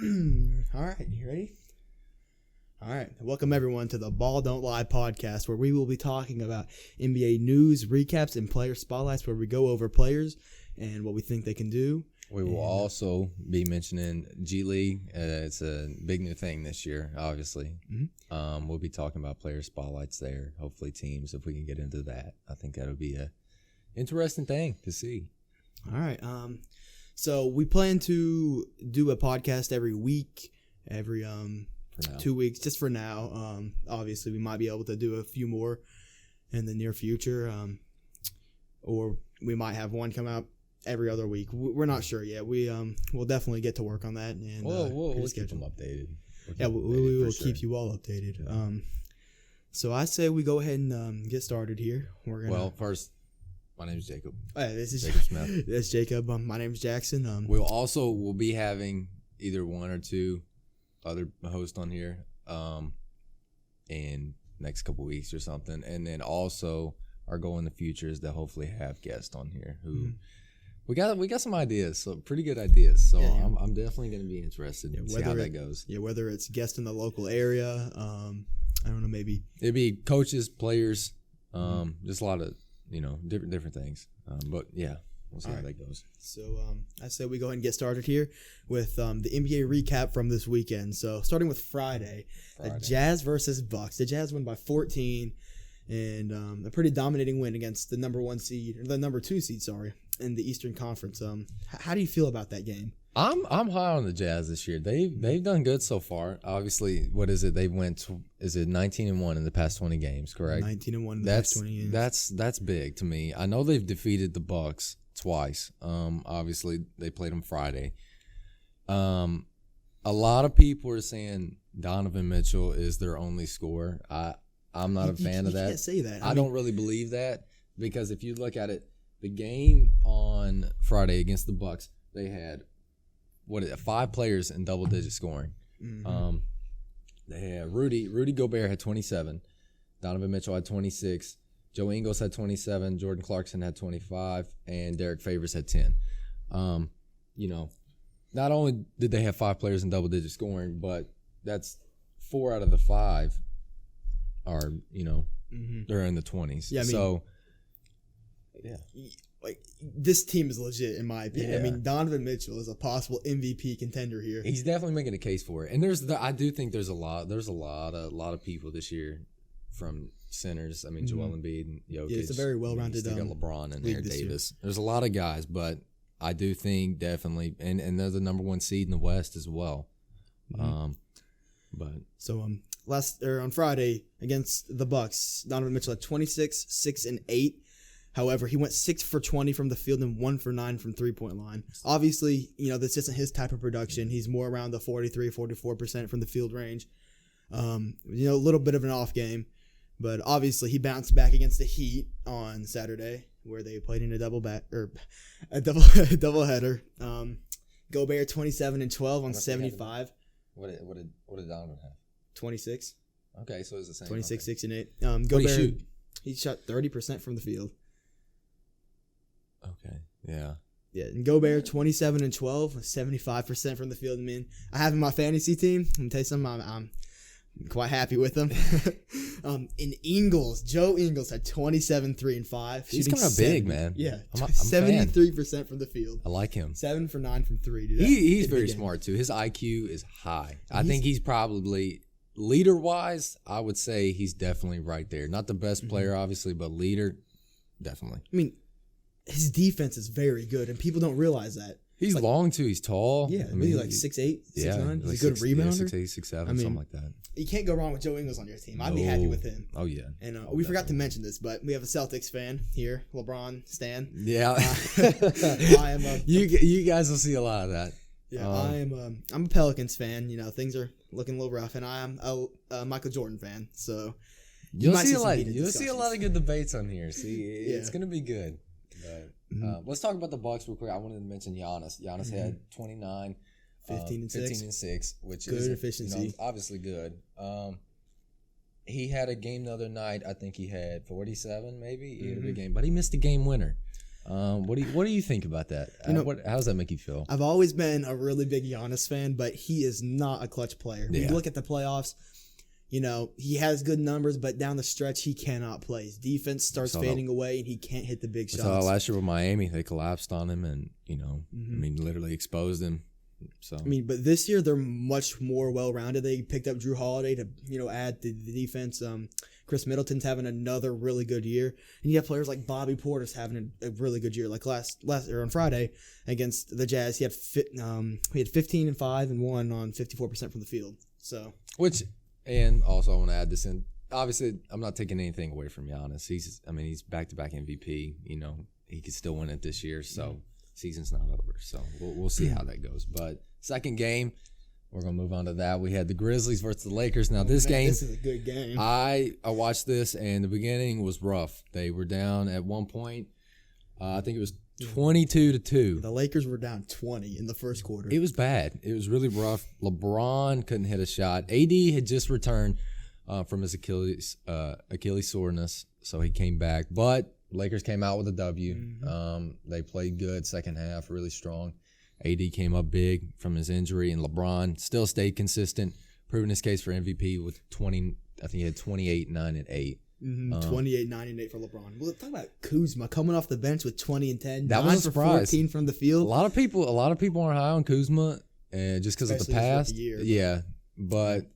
All right, you ready? All right, welcome everyone to the Ball Don't Lie podcast, where we will be talking about NBA news, recaps, and player spotlights, where we go over players and what we think they can do. We will also be mentioning G League. It's a big new thing this year, obviously. Mm-hmm. We'll be talking about player spotlights there, hopefully teams, if we can get into that. I think that'll be a interesting thing to see. All right. So we plan to do a podcast every week, every 2 weeks, just for now. Obviously, we might be able to do a few more in the near future, or we might have one come out every other week. We're not sure yet. We'll definitely get to work on that, and we'll keep them updated. We will keep you all updated. So I say we go ahead and get started here. First, my name is Jacob. This is Jacob Smith. That's Jacob. My name is Jackson. We'll be having either one or two other hosts on here in next couple weeks or something, and then also our goal in the future is to hopefully have guests on here who we got some ideas, so pretty good ideas. So yeah. I'm definitely going to be interested in see how that goes. Yeah, whether it's guests in the local area, I don't know, maybe it'd be coaches, players, just a lot of different things. But yeah. We'll see how that goes. So I say we go ahead and get started here with the NBA recap from this weekend. So starting with Friday. The Jazz versus Bucks. The Jazz win by 14, and a pretty dominating win against the number 2 seed, in the Eastern Conference. How do you feel about that game? I'm high on the Jazz this year. They've done good so far. Obviously, what is it? They went 19-1 in the past 20 games, correct? 19-1 in the past 20 games. That's big to me. I know they've defeated the Bucks twice. Obviously, they played them Friday. A lot of people are saying Donovan Mitchell is their only scorer. I'm not a fan of that. You can't say that. I don't really believe that, because if you look at it, the game on Friday against the Bucks, they had 5 players in double-digit scoring. Mm-hmm. They had Rudy Gobert had 27, Donovan Mitchell had 26, Joe Ingles had 27, Jordan Clarkson had 25, and Derek Favors had 10. Not only did they have 5 players in double-digit scoring, but that's 4 out of the 5 are, they're in the 20s. Yeah, this team is legit, in my opinion. Yeah. I mean, Donovan Mitchell is a possible MVP contender here. He's definitely making a case for it, and I do think there's a lot of people this year from centers. I mean, Joel Embiid and Jokic. Yeah, it's a very well-rounded. They got LeBron in there, Davis. There's a lot of guys, but I do think definitely, and they're the number 1 seed in the West as well. On Friday against the Bucks, Donovan Mitchell had 26, 6, and 8. However, he went 6 for 20 from the field and 1 for 9 from three-point line. Obviously, this isn't his type of production. He's more around the 43-44% from the field range. A little bit of an off game, but obviously he bounced back against the Heat on Saturday, where they played in a doubleheader. Gobert 27 and 12 on 75. What did Donovan have? 26. Okay, so it's the same. 26, okay. 6, and 8. Gobert, what did he shoot? He shot 30% from the field. Okay, yeah. Yeah, and Gobert 27 and 12, 75% from the field. I mean, I have in my fantasy team. I'm gonna tell you something. I'm quite happy with them. In Joe Ingles had 27, 3, and 5. He's kind of big, man. Yeah, I'm 73% from the field. I like him. 7 for 9 from 3. Dude, he's very smart too. His IQ is high. I think he's probably leader-wise. I would say he's definitely right there. Not the best player, obviously, but leader, definitely. I mean, his defense is very good, and people don't realize that. He's long, too. He's tall. Yeah, maybe like 6'8", 6'9". He's a good rebounder. 6'8", 6'7", something like that. You can't go wrong with Joe Ingles on your team. I'd be happy with him. Oh, yeah. And we forgot to mention this, but we have a Celtics fan here, LeBron Stan. Yeah. I am you guys will see a lot of that. Yeah, I'm a Pelicans fan. Things are looking a little rough, and I am a Michael Jordan fan. So you'll see a lot of good debates on here. See, it's gonna be good. But, let's talk about the Bucks real quick. I wanted to mention Giannis. Giannis had 29, 15 and 6, which good is efficiency. Obviously good. He had a game the other night. I think he had 47, maybe. He had a big game, but he missed a game winner. What do you think about that? How does that make you feel? I've always been a really big Giannis fan, but he is not a clutch player. When you look at the playoffs, he has good numbers, but down the stretch, he cannot play. His defense starts fading away, and he can't hit the big shots. So last year with Miami, they collapsed on him and, literally exposed him. So but this year, they're much more well-rounded. They picked up Drew Holiday to, add to the defense. Chris Middleton's having another really good year. And you have players like Bobby Portis having a really good year. Like on Friday against the Jazz, he had 15 and 5 and 1 on 54% from the field. So and also I want to add this in. Obviously, I'm not taking anything away from Giannis. He's back-to-back MVP. He could still win it this year. So season's not over. So we'll see how that goes. But second game, we're going to move on to that. We had the Grizzlies versus the Lakers. Now, this is a good game. I watched this, and the beginning was rough. They were down at one point. I think it was 22-2. The Lakers were down 20 in the first quarter. It was bad. It was really rough. LeBron couldn't hit a shot. AD had just returned from his Achilles soreness, so he came back. But Lakers came out with a W. They played good second half, really strong. AD came up big from his injury, and LeBron still stayed consistent, proving his case for MVP with 20. I think he had 28, 9, and 8. 28, 9, and 8 for LeBron. Well, talk about Kuzma coming off the bench with 20 and 10. That was a surprise. 14 from the field. A lot of people aren't high on Kuzma, just because of the past. Yeah, but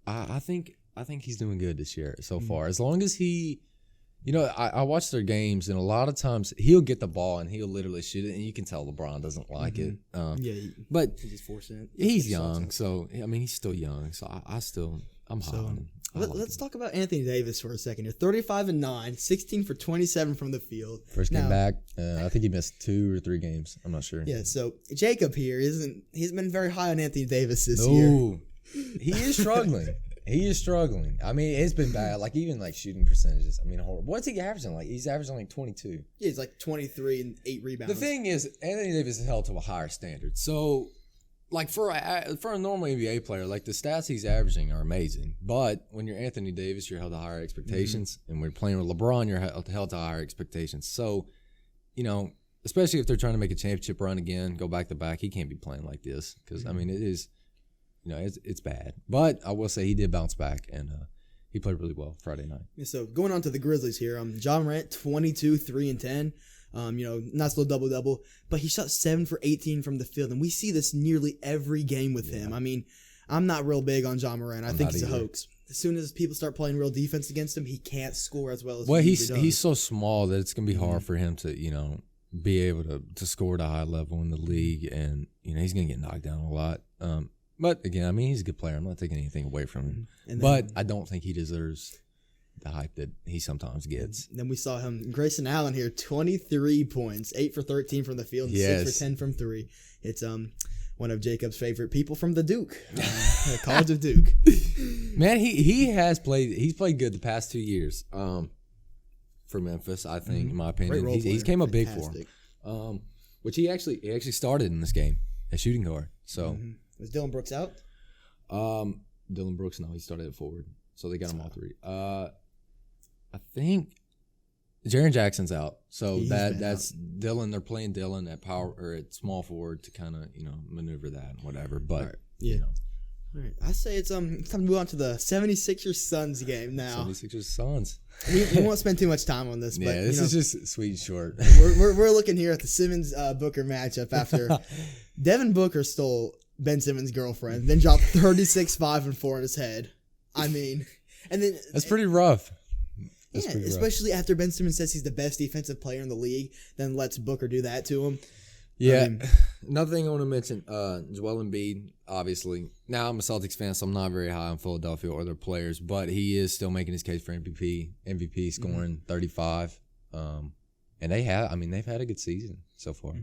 I think he's doing good this year so far. As long as he. I watch their games, and a lot of times he'll get the ball and he'll literally shoot it, and you can tell LeBron doesn't like it. But he's just forcing it. He's young, so he's still young. So I'm high on him. Let's talk about Anthony Davis for a second here. 35 and 9, 16 for 27 from the field. First game back, I think he missed 2 or 3 games. I'm not sure. Yeah. So Jacob here he's been very high on Anthony Davis this year. No, he is struggling. He is struggling. It's been bad. Even shooting percentages. Horrible. What's he averaging? He's averaging 22. Yeah, he's 23 and 8 rebounds. The thing is, Anthony Davis is held to a higher standard. So, for a normal NBA player, the stats he's averaging are amazing. But when you're Anthony Davis, you're held to higher expectations. And when you're playing with LeBron, you're held to higher expectations. So, especially if they're trying to make a championship run again, go back to back, he can't be playing like this because it is. It's bad. But I will say he did bounce back, and he played really well Friday night. Yeah, so going on to the Grizzlies here, Ja Morant, 22, 3 and 10. Nice little double-double. But he shot 7 for 18 from the field, and we see this nearly every game with him. I'm not real big on Ja Morant. I think he's a hoax. As soon as people start playing real defense against him, he can't score as well as he usually does. He's so small that it's going to be hard for him to, be able to score at a high level in the league, and, he's going to get knocked down a lot. But again, he's a good player. I'm not taking anything away from him. But I don't think he deserves the hype that he sometimes gets. Then we saw him, Grayson Allen here, 23 points, 8 for 13 from the field, and 6 for 10 from 3. It's one of Jacob's favorite people from the Duke, College of Duke. Man, he's played good the past 2 years for Memphis, I think, in my opinion. He's came up big for him. Which he actually started in this game at shooting guard. So. Was Dylan Brooks out? Dylan Brooks, no, he started at forward. So they got him all 3. I think Jaren Jackson's out. So that's out. Dylan. They're playing Dylan at power or at small forward to kind of, maneuver that and whatever. But, All right. I say it's time to move on to the 76ers Suns game now. 76ers Suns. We won't spend too much time on this. Yeah, but, this is just sweet and short. We're looking here at the Simmons Booker matchup after Devin Booker stole Ben Simmons' girlfriend, then dropped 36, 5, and 4 in his head. And then that's pretty rough. Especially after Ben Simmons says he's the best defensive player in the league, then lets Booker do that to him. Yeah. Another thing I want to mention, Joel Embiid, obviously. Now I'm a Celtics fan, so I'm not very high on Philadelphia or their players, but he is still making his case for MVP scoring 35. And they've had a good season so far.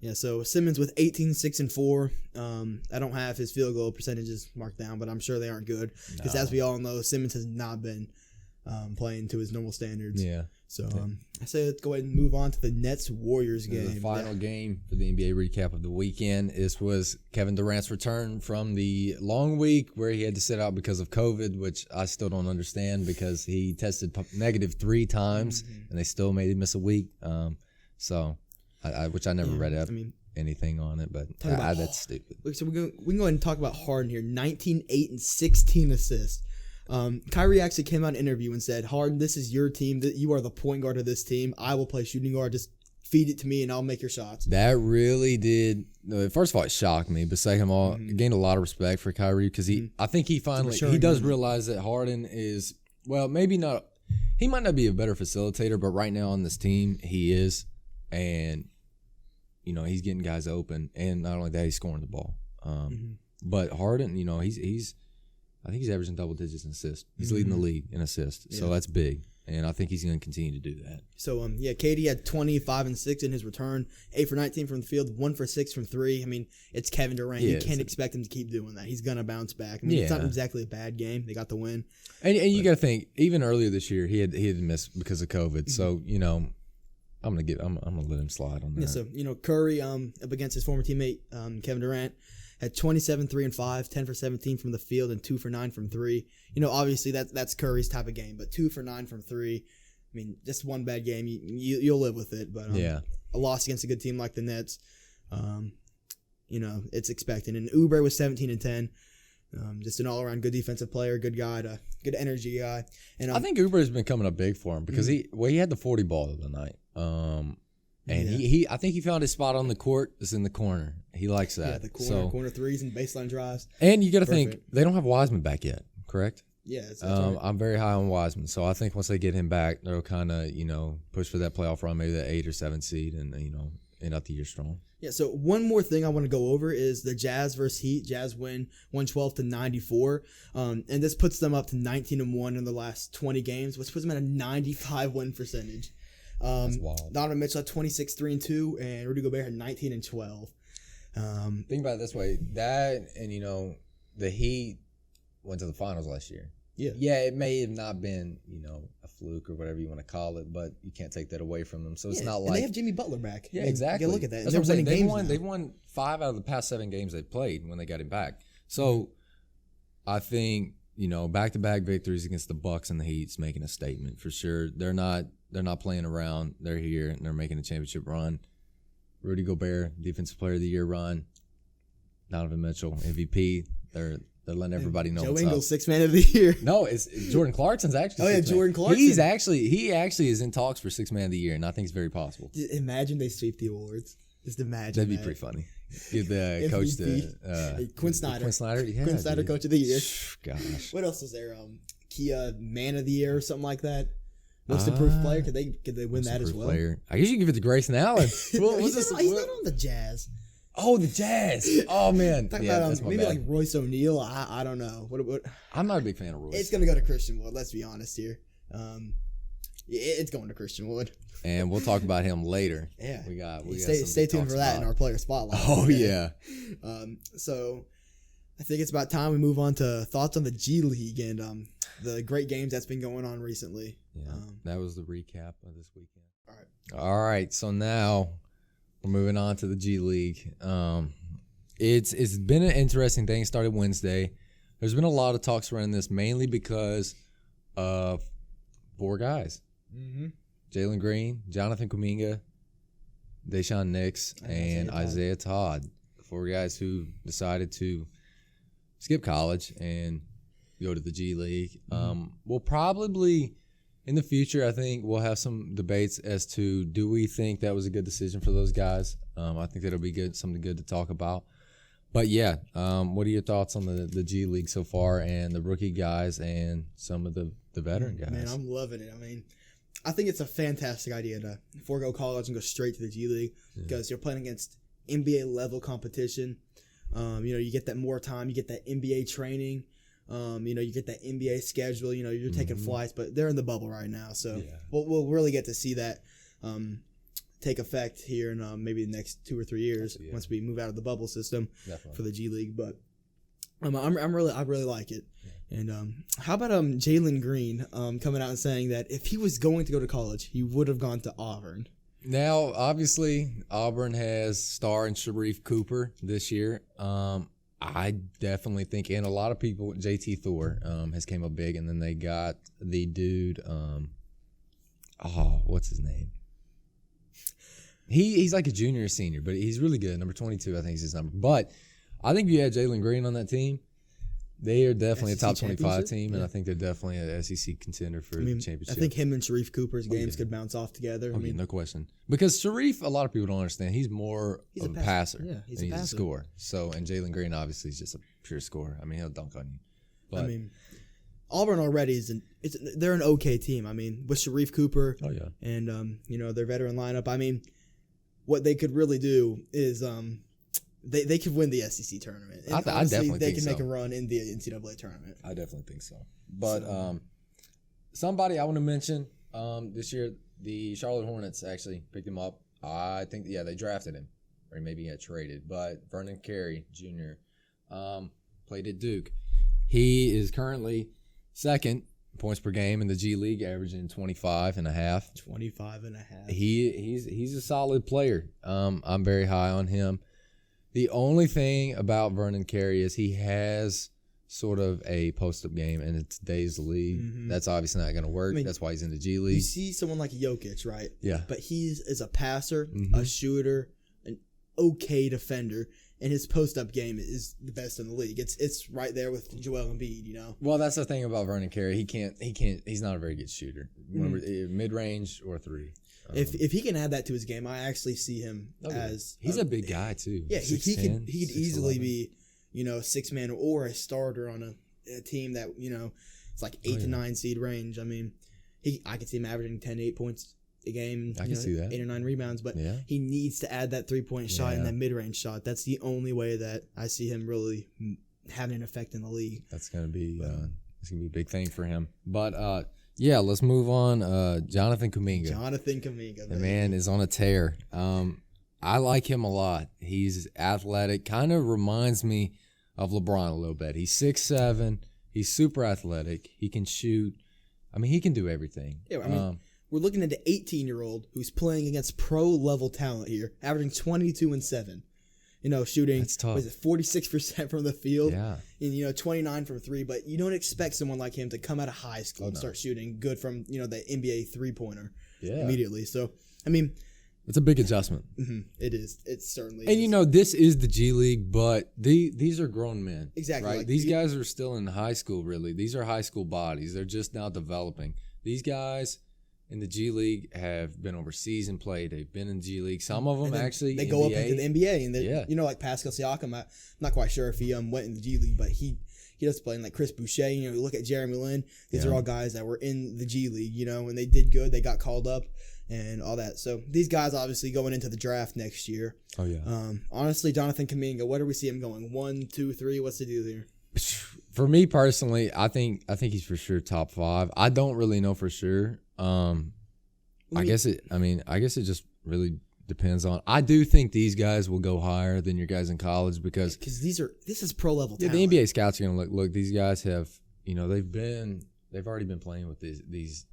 Yeah, so Simmons with 18, 6, and 4. I don't have his field goal percentages marked down, but I'm sure they aren't good. Because as we all know, Simmons has not been playing to his normal standards. Yeah. So I say let's go ahead and move on to the Nets-Warriors game. The final game for the NBA recap of the weekend. This was Kevin Durant's return from the long week where he had to sit out because of COVID, which I still don't understand because he tested negative 3 times and they still made him miss a week. Which I never read up anything on it, but that's stupid. So we can go ahead and talk about Harden here. 19, 8, and 16 assists. Kyrie actually came out in an interview and said, Harden, this is your team. You are the point guard of this team. I will play shooting guard. Just feed it to me and I'll make your shots. That really did. First of all, it shocked me. But second of all, I gained a lot of respect for Kyrie because I think he finally, he does realize that Harden is, well, maybe not, he might not be a better facilitator, but right now on this team, he is. And, he's getting guys open. And not only that, he's scoring the ball. But Harden, I think he's averaging double digits in assists. He's leading the league in assists, so that's big, and I think he's going to continue to do that. So, KD had 25 and 6 in his return, 8 for 19 from the field, 1 for 6 from 3. I mean, it's Kevin Durant. You can't expect him to keep doing that. He's going to bounce back. I mean, it's not exactly a bad game. They got the win. And you got to think, even earlier this year, he had missed because of COVID. So, I'm gonna let him slide on that. Yeah, so Curry up against his former teammate Kevin Durant. Had 27, 3, and 5, 10 for 17 from the field, and 2 for 9 from 3. Obviously that's Curry's type of game, but 2 for 9 from 3. I mean, just one bad game, you'll live with it. But a loss against a good team like the Nets, it's expected. And Oubre was 17 and 10, just an all around good defensive player, good guy, good energy guy. And I think Oubre's been coming up big for him because he had the 40 ball the other night. And I think he found his spot on the court. It's in the corner. He likes that. Yeah, the corner threes and baseline drives. And you got to think they don't have Wiseman back yet, correct? Yeah, that's right. I'm very high on Wiseman, so I think once they get him back, they'll kind of push for that playoff run, maybe that 8 or 7 seed, and end up the year strong. Yeah. So one more thing I want to go over is the Jazz versus Heat. Jazz win 112-94, and this puts them up to 19-1 in the last 20 games, which puts them at a 95 win percentage. That's wild. Donovan Mitchell had 26, 3, and 2, and Rudy Gobert had 19 and 12. Think about it this way: that and the Heat went to the finals last year. Yeah. Yeah, it may have not been a fluke or whatever you want to call it, but you can't take that away from them. So it's not like they have Jimmy Butler back. Yeah, exactly. Look at that. That's they're what I'm saying. winning games. They've won 5 out of the past 7 games they played when they got him back. So I think back-to-back victories against the Bucks and the Heat's making a statement for sure. They're not playing around. They're here and they're making a championship run. Rudy Gobert, Defensive Player of the Year run. Donovan Mitchell, MVP. They're letting everybody know. Joe what's Ingles, up. 6th man of the year. No, it's Jordan Clarkson's actually. Oh yeah, Jordan Clarkson. He actually is in talks for 6th man of the year, and I think it's very possible. Imagine they sweep the awards. Just imagine. That'd be pretty funny. Give the coach Quinn Snyder. Quinn Snyder, yeah. Quinn Snyder, Coach of the Year. Gosh. What else is there? Kia Man of the Year or something like that. Most improved player. Could they win that as well? Player. I guess you can give it to Grayson Allen. He's not on the Jazz. Oh, the Jazz. Oh man. About maybe like Royce O'Neal. I don't know. What? I'm not a big fan of Royce. It's gonna go to Christian Wood. Let's be honest here. It's going to Christian Wood. And we'll talk about him later. Yeah. We got stay tuned for that in our player spotlight. Oh yeah. So I think it's about time we move on to thoughts on the G League and the great games that's been going on recently. Yeah. That was the recap of this weekend. All right. So now we're moving on to the G League. It's been an interesting thing. It started Wednesday. There's been a lot of talks around this, mainly because of 4 guys. Mm-hmm. Jalen Green, Jonathan Kuminga, Deshaun Nix, and Isaiah Todd. 4 guys who decided to skip college and go to the G League. We'll probably, in the future, I think we'll have some debates as to do we think that was a good decision for those guys. I think that'll be good, something good to talk about. But yeah, what are your thoughts on the G League so far and the rookie guys and some of the veteran guys? Man, I'm loving it. I mean, I think it's a fantastic idea to forego college and go straight to the G League because you're playing against NBA level competition. You get that more time, you get that NBA training. You get that NBA schedule. You're taking flights, but they're in the bubble right now, so we'll really get to see that take effect here in maybe the next 2 or 3 years once we move out of the bubble system for the G League. But I really like it. And how about Jalen Green coming out and saying that if he was going to go to college, he would have gone to Auburn. Now, obviously, Auburn has star and Sharif Cooper this year. I definitely think, and a lot of people, JT Thor has came up big, and then they got the dude, what's his name? He's like a junior or senior, but he's really good. Number 22, I think is his number. But I think if you had Jalen Green on that team, they are definitely SEC a top 25 team, and yeah. I think they're definitely an SEC contender for the championship. I think him and Sharif Cooper's games could bounce off together. Yeah, no question. Because Sharif, a lot of people don't understand, he's more of a passer. Yeah, he's a scorer. So, and Jalen Green obviously is just a pure scorer. I mean, he'll dunk on you. But, Auburn already they're an okay team. I mean, with Sharif Cooper and their veteran lineup. What they could really do is they could win the SEC tournament. And I definitely think so. They can make a run in the NCAA tournament. I definitely think so. But somebody I want to mention this year, the Charlotte Hornets actually picked him up. I think, they drafted him. Or maybe he had traded. But Vernon Carey Jr. Played at Duke. He is currently second points per game in the G League, averaging 25.5. 25.5. He's a solid player. I'm very high on him. The only thing about Vernon Carey is he has sort of a post-up game in today's league. Mm-hmm. That's obviously not going to work. That's why he's in the G League. You see someone like Jokic, right? Yeah. But he is a passer, a shooter, an okay defender, and his post-up game is the best in the league. It's right there with Joel Embiid, Well, that's the thing about Vernon Carey. He's not a very good shooter. Mid-range or three. If he can add that to his game, I actually see him as he's a big guy too. Yeah, he could easily be, a 6-man or a starter on a team that it's like 8 to 9 seed range. I could see him averaging 10 to 8 points a game. I can see that 8 or 9 rebounds, but he needs to add that 3-point shot and that mid-range shot. That's the only way that I see him really having an effect in the league. That's gonna be a big thing for him. But let's move on. Jonathan Kuminga. The man is on a tear. I like him a lot. He's athletic. Kind of reminds me of LeBron a little bit. He's 6'7". He's super athletic. He can shoot. He can do everything. Yeah, we're looking at an 18-year-old who's playing against pro-level talent here, averaging 22 and 7. Shooting, that's tough. Was it 46% from the field? Yeah. And, 29 from 3. But you don't expect someone like him to come out of high school and start shooting good from, the NBA three-pointer immediately. So, it's a big adjustment. Mm-hmm, it is. It certainly is. And, this is the G League, but these are grown men. Exactly. Right? These guys are still in high school, really. These are high school bodies. They're just now developing. These guys in the G League have been overseas and played. They've been in G League. Some of them actually they go up into the NBA and like Pascal Siakam. I'm not quite sure if he went in the G League, but he does play in like Chris Boucher. You look at Jeremy Lin. These are all guys that were in the G League. And they did good. They got called up and all that. So these guys obviously going into the draft next year. Oh yeah. Honestly, Jonathan Kuminga, where do we see him going? 1, 2, 3. What's the deal here? For me personally, I think he's for sure top 5. I don't really know for sure. I guess it just really depends on. I do think these guys will go higher than your guys in college because this is pro level talent. The NBA scouts are gonna look. These guys have they've already been playing with these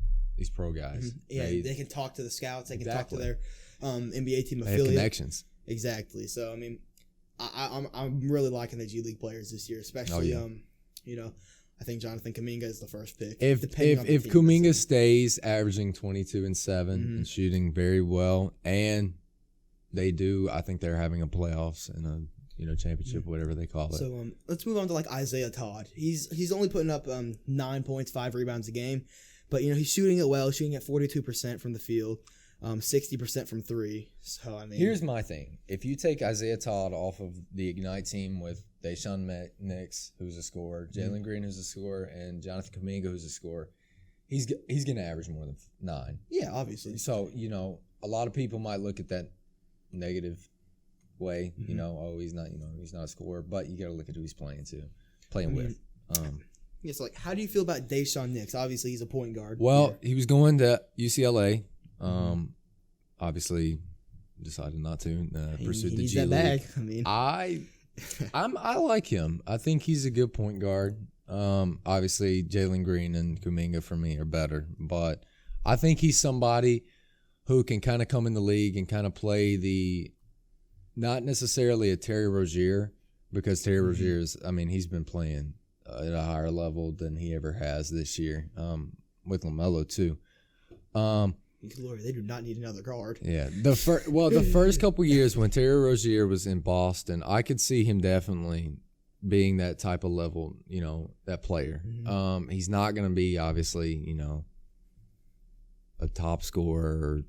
pro guys. Mm-hmm. Yeah, they can talk to the scouts. They can talk to their NBA team they affiliate. have connections. Exactly. So I'm really liking the G League players this year, especially I think Jonathan Kuminga is the first pick. If Kuminga stays averaging 22 and 7 and shooting very well, and they do, I think they're having a playoffs and a championship, whatever they call it. So let's move on to like Isaiah Todd. He's only putting up 9 points, 5 rebounds a game, but he's shooting it well, shooting at 42% from the field. 60% from 3. So here's my thing: if you take Isaiah Todd off of the Ignite team with Deshaun Nix, who's a scorer, Jalen Green, who's a scorer, and Jonathan Kuminga, who's a scorer, he's going to average more than 9. Yeah, obviously. So a lot of people might look at that negative way. He's not a scorer, but you got to look at who he's playing with. Yes, how do you feel about Deshaun Nix? Obviously, he's a point guard. Well, he was going to UCLA. Obviously decided not to pursue the G League. That bag. I like him. I think he's a good point guard. Obviously Jalen Green and Kuminga for me are better, but I think he's somebody who can kind of come in the league and kind of play the, not necessarily a Terry Rozier, because Terry Rozier's, I mean, he's been playing at a higher level than he ever has this year, with Lamelo too. Glory, they do not need another guard. Yeah, the first couple years when Terry Rozier was in Boston, I could see him definitely being that type of level, that player. Mm-hmm. He's not going to be obviously, a top scorer or,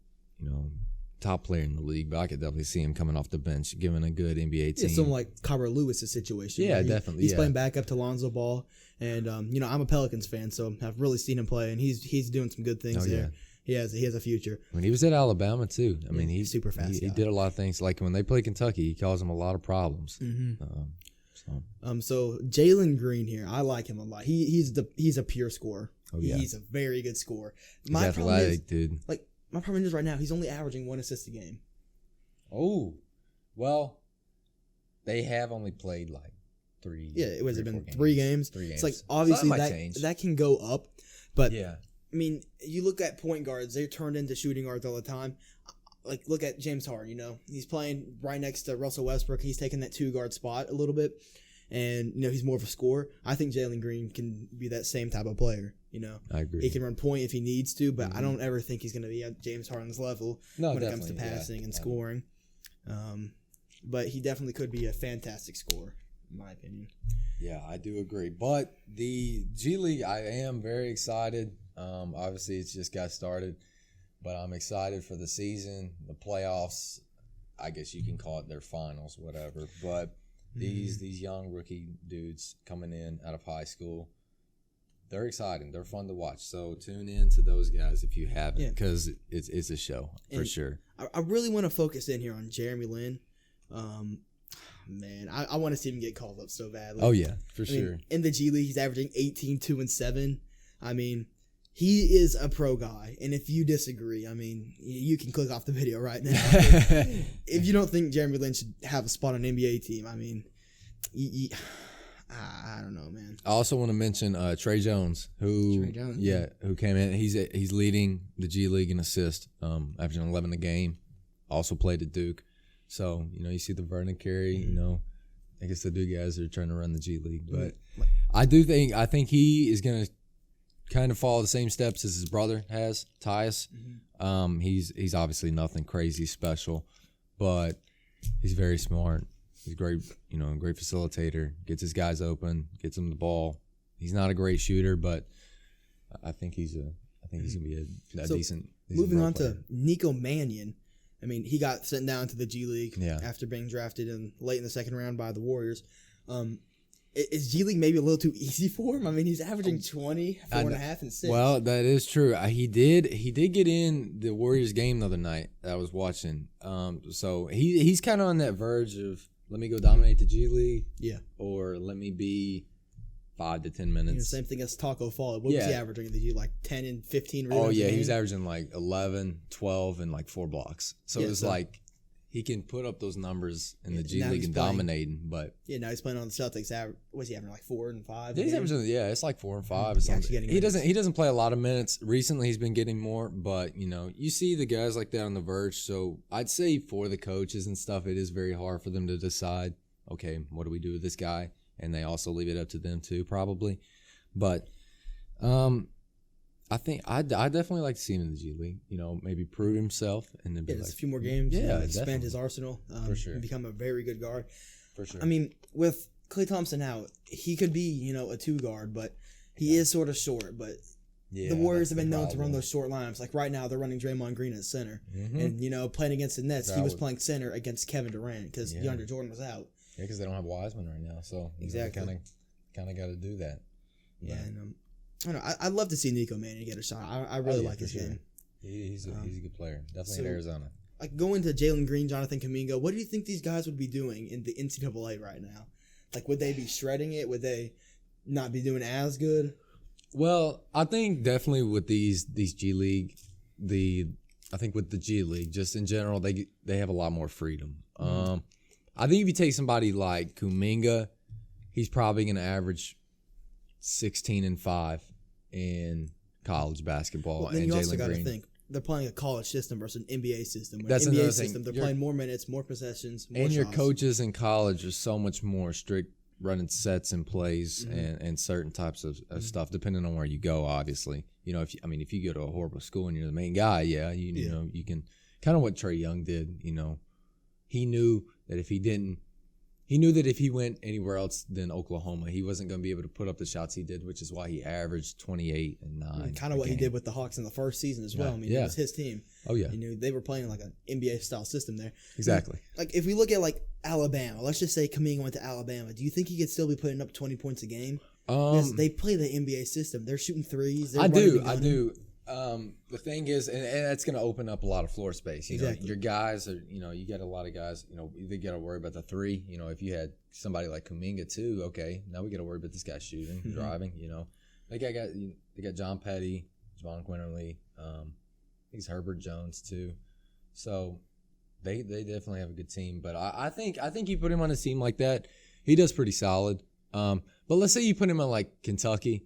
top player in the league, but I could definitely see him coming off the bench, giving a good NBA team. Yeah, someone like Kyra Lewis' situation. Yeah, definitely. He's playing back up to Lonzo Ball, and I'm a Pelicans fan, so I've really seen him play, and he's doing some good things there. Yeah. He has a future. When he was at Alabama too, I mean, he's super fast. He did a lot of things. Like when they play Kentucky, he caused them a lot of problems. Mm-hmm. So Jalen Green here, I like him a lot. He's a pure scorer. Oh yeah, he's a very good scorer. He's athletic, dude. Like my problem is right now, he's only averaging 1 assist a game. Oh, well, they have only played like 3. Yeah, it was been 3 games. 3 games. It's like obviously that can go up, but yeah. I mean, you look at point guards; they're turned into shooting guards all the time. Like, look at James Harden. He's playing right next to Russell Westbrook. He's taking that 2-guard spot a little bit, and he's more of a scorer. I think Jalen Green can be that same type of player. I agree. He can run point if he needs to, but I don't ever think he's going to be at James Harden's level when it comes to passing and scoring. But he definitely could be a fantastic scorer, in my opinion. Yeah, I do agree. But the G League, I am very excited. Obviously, it's just got started, but I'm excited for the season, the playoffs. I guess you can call it their finals, whatever. But these young rookie dudes coming in out of high school, they're exciting. They're fun to watch. So tune in to those guys if you haven't, because it's a show for sure. I really want to focus in here on Jeremy Lin. Man, I want to see him get called up so badly. Oh yeah, for sure. Mean, in the G League, he's averaging 18, 2, and 7. I mean, he is a pro guy, and if you disagree, I mean, you can click off the video right now. If you don't think Jeremy Lin should have a spot on an NBA team, I mean, I don't know, man. I also want to mention Trey Jones, who came in. He's leading the G League in assists, averaging 11 a game. Also played at Duke, so you see the Vernon carry. I guess the Duke guys are trying to run the G League, but I think he is going to kind of follow the same steps as his brother has, Tyus. He's obviously nothing crazy special, but he's very smart. He's great, great facilitator. Gets his guys open, gets them the ball. He's not a great shooter, but I think he's gonna be a decent. Moving on to Nico Mannion. I mean, he got sent down to the G League after being drafted late in the second round by the Warriors. Is G League maybe a little too easy for him? I mean, he's averaging 20, 4.5, and 6. Well, that is true. He did get in the Warriors game the other night that I was watching. So he's kind of on that verge of, let me go dominate the G League, or let me be 5 to 10 minutes. Same thing as Taco Fall. What was he averaging in the G? Like 10 and 15 rebounds? Oh, yeah, he was averaging like 11, 12, and like 4 blocks. So it was like he can put up those numbers in the G League and dominating. But now he's playing on the Celtics. Was he having like 4 and 5? Yeah, he's averaging, it's like 4 and 5 or something. He doesn't play a lot of minutes. Recently, he's been getting more, but you see the guys like that on the verge. So I'd say for the coaches and stuff, it is very hard for them to decide, okay, what do we do with this guy? And they also leave it up to them too, probably. But I think I definitely like to see him in the G League. Maybe prove himself and then be a few more games. Expand his arsenal. For sure. And become a very good guard. For sure. I mean, with Klay Thompson out, he could be a 2 guard, but he is sort of short. But the Warriors have been known to run those short lineups. Like right now, they're running Draymond Green at center, and playing against the Nets, he was playing center against Kevin Durant because DeAndre Jordan was out. Yeah, because they don't have Wiseman right now, so exactly kind of got to do that. Yeah, and I don't know. I'd love to see Nico Mannion get a shot. I really like his game. He's a good player, definitely in Arizona. Like going to Jalen Green, Jonathan Kuminga, what do you think these guys would be doing in the NCAA right now? Like, would they be shredding it? Would they not be doing as good? Well, I think definitely with these G League, I think with the G League, just in general, they have a lot more freedom. I think if you take somebody like Kuminga, he's probably going to average 16-5 in college basketball. Well, then and you also Jalen got to Green. think they're playing a college system versus an NBA system. With That's NBA another system, thing. they're playing more minutes, more possessions, more And your shots. coaches in college are so much more strict running sets and plays Mm-hmm. and certain types of stuff, depending on where you go, obviously. You know, if you go to a horrible school and you're the main guy, you know, you can kind of what Trae Young did, you know. He knew that if he went anywhere else than Oklahoma, he wasn't going to be able to put up the shots he did, which is why he averaged 28 and 9. Kind of what he did with the Hawks in the first season as well. I mean, it was his team. Oh, yeah. You know, they were playing like an NBA-style system there. Exactly. Like, if we look at, like, Alabama, let's just say Kuminga went to Alabama. Do you think he could still be putting up 20 points a game? Because they play the NBA system. They're shooting threes. I do. The thing is, and that's going to open up a lot of floor space. You know, your guys are, you know, you get a lot of guys, you know, they got to worry about the three. You know, if you had somebody like Kuminga too, okay, now we got to worry about this guy shooting, driving. You know, they got John Petty, Javon Quinterly. I think it's Herbert Jones too. So they definitely have a good team. But I think you put him on a team like that, he does pretty solid. But let's say you put him on like Kentucky.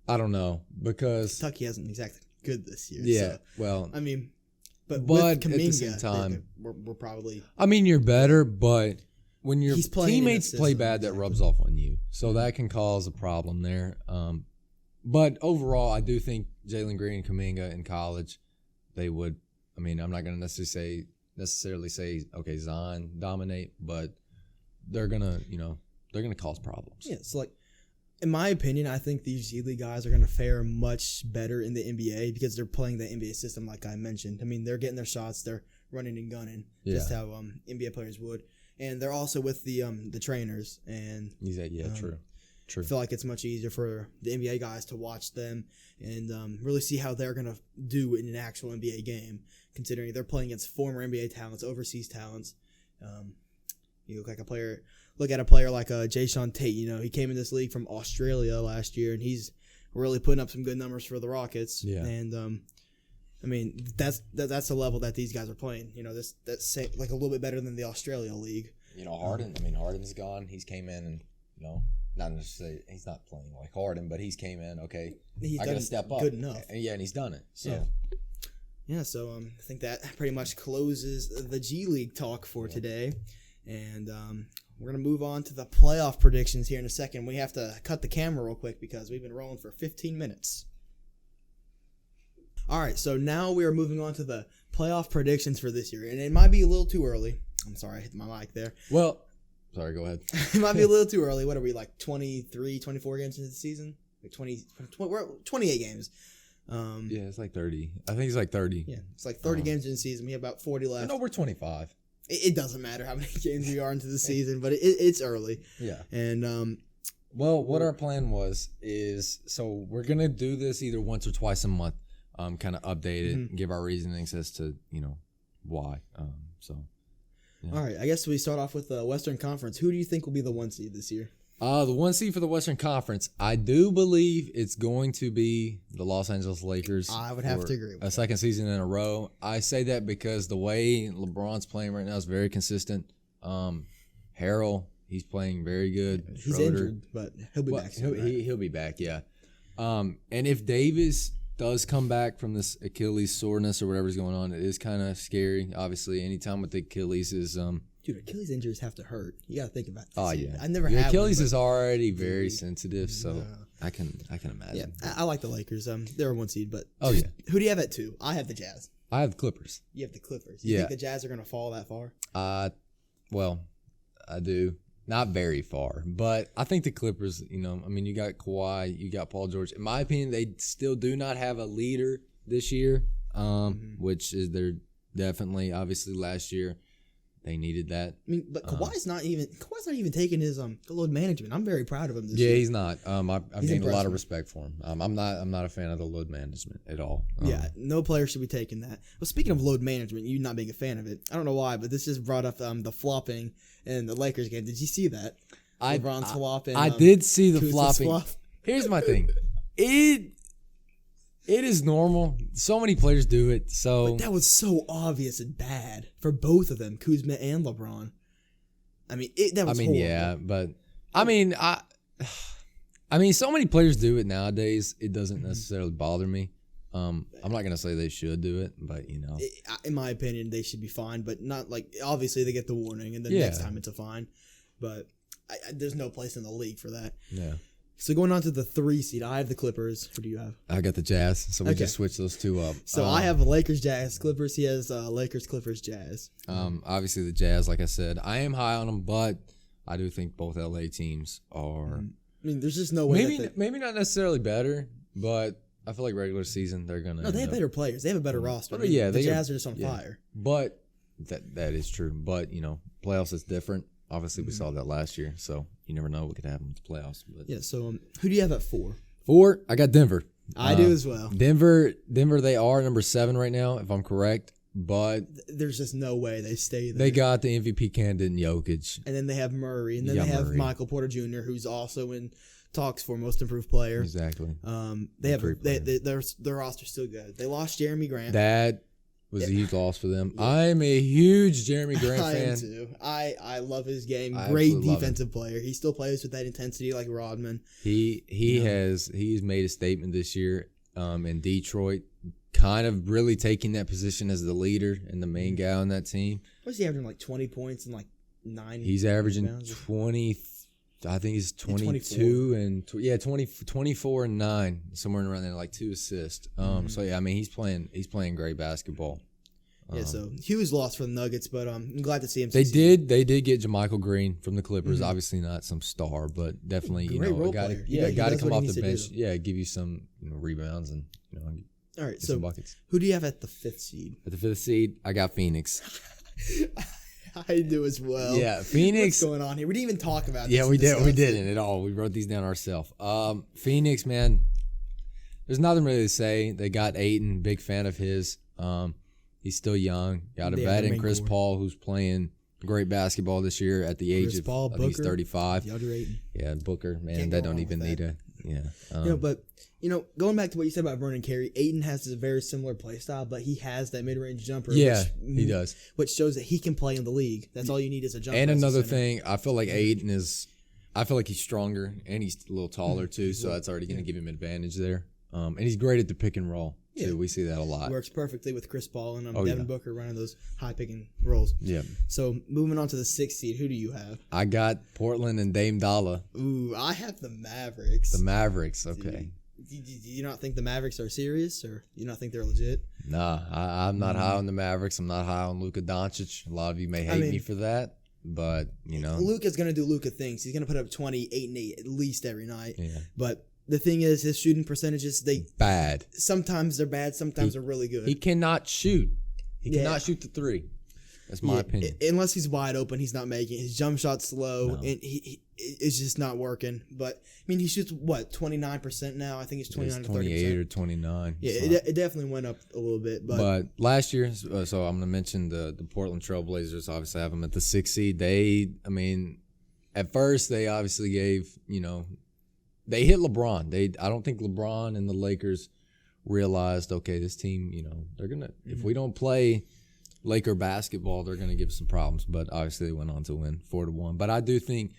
I don't know, because Kentucky hasn't exactly good this year. Yeah, so, well, I mean, but but with Kuminga, at the same time, we're probably. I mean, you're better, but when your He's playing in teammates a play system, bad, that rubs off on you. So that can cause a problem there. But overall, I do think Jalen Green and Kuminga in college, they would. I mean, I'm not going to necessarily say okay, Zion dominate, but they're gonna cause problems. Yeah, so like, in my opinion, I think these G League guys are going to fare much better in the NBA because they're playing the NBA system, like I mentioned. I mean, they're getting their shots, they're running and gunning, just how NBA players would, and they're also with the trainers. And True. I feel like it's much easier for the NBA guys to watch them and really see how they're going to do in an actual NBA game, considering they're playing against former NBA talents, overseas talents. You look at a player like Jayshawn Tate. You know, he came in this league from Australia last year, and he's really putting up some good numbers for the Rockets. Yeah. And I mean, that's the level that these guys are playing. You know, that's like a little bit better than the Australia league. You know, Harden. I mean, Harden's gone. He's came in and, you know, not necessarily he's not playing like Harden, but he's came in. Okay, I got to step up. Good enough. And he's done it. So. So I think that pretty much closes the G League talk for today. And we're going to move on to the playoff predictions here in a second. We have to cut the camera real quick because we've been rolling for 15 minutes. All right, so now we are moving on to the playoff predictions for this year. And it might be a little too early. I'm sorry, I hit my mic there. Well, sorry, go ahead. It might be a little too early. What are we, like 23, 24 games into the season? Like we're 28 games. Yeah, it's like 30. I think it's like 30. Yeah, it's like 30 games in the season. We have about 40 left. No, we're 25. It doesn't matter how many games we are into the season, but it's early. Yeah. And well, what our plan is so we're gonna do this either once or twice a month, kind of update it, and give our reasonings as to why. All right, I guess we start off with the Western Conference. Who do you think will be the 1 seed this year? The 1 seed for the Western Conference, I do believe it's going to be the Los Angeles Lakers. I would have to agree with a second season in a row. I say that because the way LeBron's playing right now is very consistent. Harrell, he's playing very good. He's Schroeder, injured, but he'll be back soon. He'll be back, yeah. And if Davis does come back from this Achilles soreness or whatever's going on, it is kind of scary. Obviously, anytime with the Achilles is dude, Achilles injuries have to hurt. You got to think about this. Oh yeah, I never had Achilles one, is already very sensitive, so I can imagine. Yeah, I like the Lakers. They're a 1 seed, but who do you have at 2? I have the Jazz. I have the Clippers. You have the Clippers. You think the Jazz are going to fall that far? Well, I do. Not very far, but I think the Clippers, I mean, you got Kawhi, you got Paul George. In my opinion, they still do not have a leader this year, which is they're definitely, obviously, last year they needed that. I mean, but Kawhi's not even taking his load management. I'm very proud of him this year. year. He's not. I've gained a lot of respect for him. I'm not a fan of the load management at all. No player should be taking that. Well, speaking of load management, you not being a fan of it, I don't know why, but this just brought up the flopping in the Lakers game. Did you see that? LeBron's flopping. I did see the Kuzma's flopping. Here's my thing. It is normal. So many players do it. So but that was so obvious and bad for both of them, Kuzma and LeBron. I mean, that was horrible. Yeah, but I mean, so many players do it nowadays. It doesn't necessarily bother me. I'm not gonna say they should do it, but in my opinion, they should be fined, but not like obviously they get the warning, and then next time it's a fine. But there's no place in the league for that. Yeah. So going on to the 3 seed, I have the Clippers. Who do you have? I got the Jazz, so we just switched those two up. So I have Lakers, Jazz, Clippers. He has Lakers, Clippers, Jazz. Obviously the Jazz, like I said, I am high on them, but I do think both LA teams are. I mean, there's just no way. Maybe not necessarily better, but I feel like regular season they're gonna. No, they have better players. They have a better roster. I mean, the Jazz are just on fire. But that is true. But playoffs is different. Obviously, we saw that last year, so you never know what could happen with the playoffs. But yeah. So who do you have at 4? 4, I got Denver. I do as well. Denver. They are number 7 right now, if I'm correct. But there's just no way they stay there. They got the MVP candidate in Jokic, and then they have Murray, and then they have Michael Porter Jr., who's also in talks for Most Improved Player. Exactly. They have their roster's still good. They lost Jeremy Grant. That was a huge loss for them. Yeah. I'm a huge Jeremy Grant fan. I am too. I love his game. Great defensive player. He still plays with that intensity like Rodman. He's made a statement this year in Detroit, kind of really taking that position as the leader and the main guy on that team. What's he averaging, like 20 points and like 9? He's averaging 20. I think he's 22 and 24 and 9, somewhere around there, like 2 assists. So yeah, I mean he's playing great basketball. So huge loss for the Nuggets, but I'm glad to see him. They did get JaMychal Green from the Clippers. Obviously not some star, but definitely a guy to come off the bench. Yeah, give you some rebounds and all right, get some buckets. Who do you have at the 5th seed? At the 5th seed, I got Phoenix. I do as well. Yeah, Phoenix. What's going on here? We didn't even talk about this. Yeah, we did. We didn't at all. We wrote these down ourselves. Phoenix, man, there's nothing really to say. They got Ayton, big fan of his. He's still young. Got a veteran, Chris Paul, who's playing great basketball this year at the age of he's 35. DeAndre Ayton. Yeah, Booker, man, that don't even need a. Yeah. But going back to what you said about Vernon Carey, Ayton has a very similar play style, but he has that mid-range jumper. Yeah, he does. Which shows that he can play in the league. That's all you need is a jumper. And another thing, I feel like Ayton I feel like he's stronger, and he's a little taller too, so that's already going to give him an advantage there. And he's great at the pick and roll, too. Yeah. We see that a lot. Works perfectly with Chris Paul and Devin Booker running those high picking rolls. Yeah. So, moving on to the 6th seed, who do you have? I got Portland and Dame Dollar. Ooh, I have the Mavericks. The Mavericks, okay. Do you not think the Mavericks are serious, or do you not think they're legit? Nah, I'm not high on the Mavericks. I'm not high on Luka Doncic. A lot of you may hate me for that, but, Luka's going to do Luka things. He's going to put up 20, 8, and 8 at least every night. Yeah. But the thing is, his shooting percentages, bad. Sometimes they're bad, sometimes they're really good. He cannot shoot. He cannot shoot the 3. That's my opinion. Unless he's wide open, he's not making it. His jump shot's slow, and it's just not working. But, I mean, he shoots, 29% now? I think he's 29 to 30%. 28 or 29. Yeah, it definitely went up a little bit. But last year, so I'm going to mention the Portland Trailblazers. Obviously, I have them at the 6th seed. At first, they obviously gave, they hit LeBron. I don't think LeBron and the Lakers realized, okay, this team, they're going to, if we don't play Laker basketball, they're going to give us some problems. But obviously they went on to win 4-1. But I do think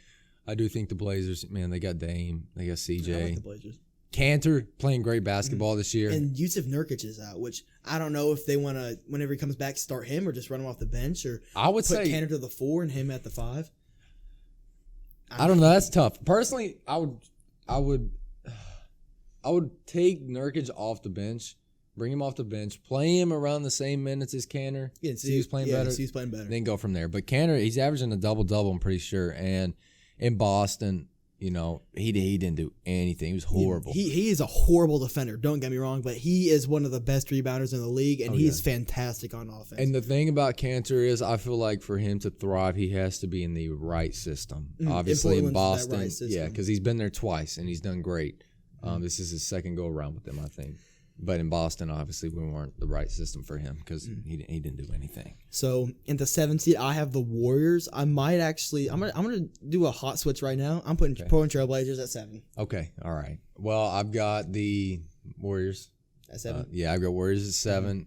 the Blazers, man, they got Dame, they got CJ. I like the Blazers. Cantor playing great basketball this year. And Yusuf Nurkic is out, which I don't know if they want to, whenever he comes back, start him or just run him off the bench, or I would put say Cantor to the 4 and him at the 5. I don't know. That's tough. Personally, I would take Nurkic off the bench, bring him off the bench, play him around the same minutes as Cantor. Yeah, see who's playing better. See who's playing better. Then go from there. But Cantor, he's averaging a double-double, I'm pretty sure. And in Boston, he didn't do anything. He was horrible. He is a horrible defender. Don't get me wrong, but he is one of the best rebounders in the league, and he is fantastic on offense. And the thing about Cantor is, I feel like for him to thrive, he has to be in the right system. Obviously, in Boston, because he's been there twice and he's done great. This is his second go around with them, I think. But in Boston, obviously, we weren't the right system for him because he didn't do anything. So in the 7th seed, I have the Warriors. I might actually, I'm gonna do a hot switch right now. I'm putting Portland Trailblazers at 7. Okay, all right. Well, I've got the Warriors at 7. I've got Warriors at 7.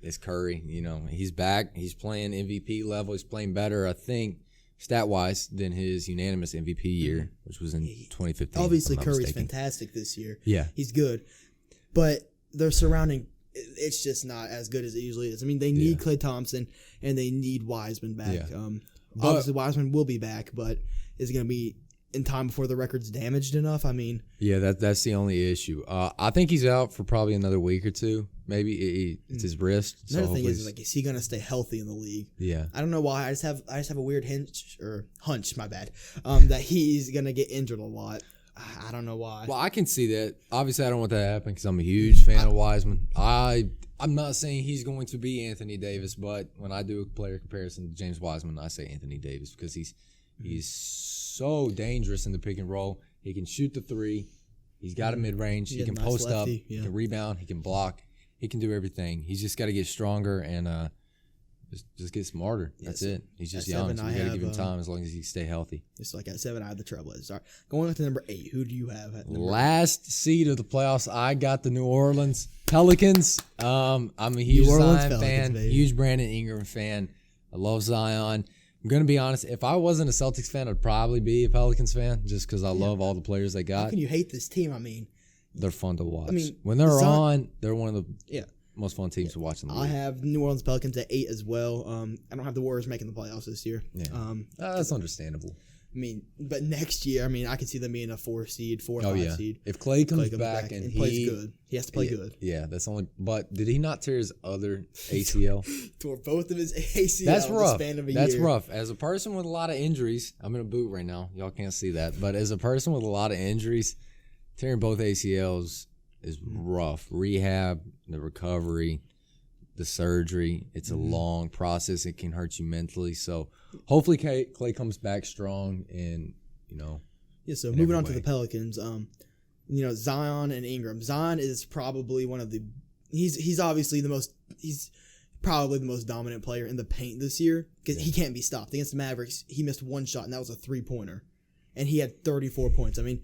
It's Curry. He's back. He's playing MVP level. He's playing better, I think, stat-wise than his unanimous MVP year, which was in 2015. Obviously, if I'm not Curry's mistaken. fantastic this year. Yeah. He's good. But their surrounding, it's just not as good as it usually is. I mean, they need Klay Thompson and they need Wiseman back. Yeah. Obviously, Wiseman will be back, but is it going to be in time before the record's damaged enough? I mean, yeah, that's the only issue. I think he's out for probably another week or two. Maybe it's his wrist. another so thing is he going to stay healthy in the league? Yeah. I don't know why. I just have a weird hunch. My bad. That he's going to get injured a lot. I don't know why. Well, I can see that. Obviously, I don't want that to happen because I'm a huge fan of Wiseman. I'm not saying he's going to be Anthony Davis, but when I do a player comparison to James Wiseman, I say Anthony Davis because he's so dangerous in the pick and roll. He can shoot the three. He's got a mid-range. He can nice post lefty, up. He can rebound. He can block. He can do everything. He's just got to get stronger and just get smarter. That's it. He's just young, so we got to give him time as long as he stay healthy. Just like at 7, I have the Trailblazers. All right, going on to number 8. Who do you have at number 8? Last seed of the playoffs, I got the New Orleans Pelicans. I'm a huge Zion fan, baby. huge Brandon Ingram fan. I love Zion. I'm going to be honest. If I wasn't a Celtics fan, I'd probably be a Pelicans fan just because I love all the players they got. How can you hate this team? I mean, they're fun to watch. I mean, when they're on, they're one of the most fun teams to watch in the I league. have New Orleans Pelicans at 8 as well. I don't have the Warriors making the playoffs this year. Yeah. That's understandable. I mean, but next year, I mean, I can see them being a 4 seed, 4 or 5 seed. If Klay comes back and plays good, he has to play good. Yeah, that's only. But did he not tear his other ACL? Tore both of his ACL. That's rough. In the span of a That's year. rough. As a person with a lot of injuries, I'm in a boot right now. Y'all can't see that, but as a person with a lot of injuries, tearing both ACLs is rough. Rehab, the recovery, the surgery. It's a long process. It can hurt you mentally. So hopefully Klay comes back strong and Yeah. So moving on to the Pelicans, Zion and Ingram. Zion is probably one of the. He's obviously the most. He's probably the most dominant player in the paint this year because he can't be stopped. Against the Mavericks, he missed one shot and that was a 3-pointer, and he had 34 points. I mean,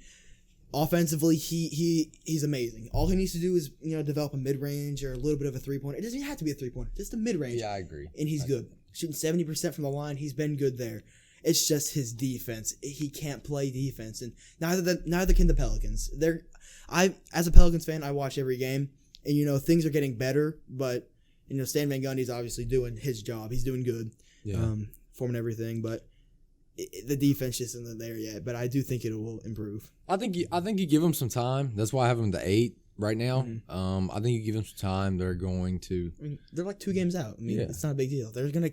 offensively, he's amazing. All he needs to do is develop a mid range or a little bit of a 3-pointer. It doesn't even have to be a 3-pointer, just a mid range. Yeah, I agree. And he's good, shooting 70% from the line. He's been good there. It's just his defense. He can't play defense, and neither can the Pelicans. As a Pelicans fan, I watch every game, and things are getting better. But Stan Van Gundy's obviously doing his job. He's doing good, forming everything. But the defense just isn't there yet. But I do think it will improve. I think you give them some time. That's why I have them to 8 right now. I think you give them some time. They're going to. I mean, they're like 2 games out. I mean, it's not a big deal. They're gonna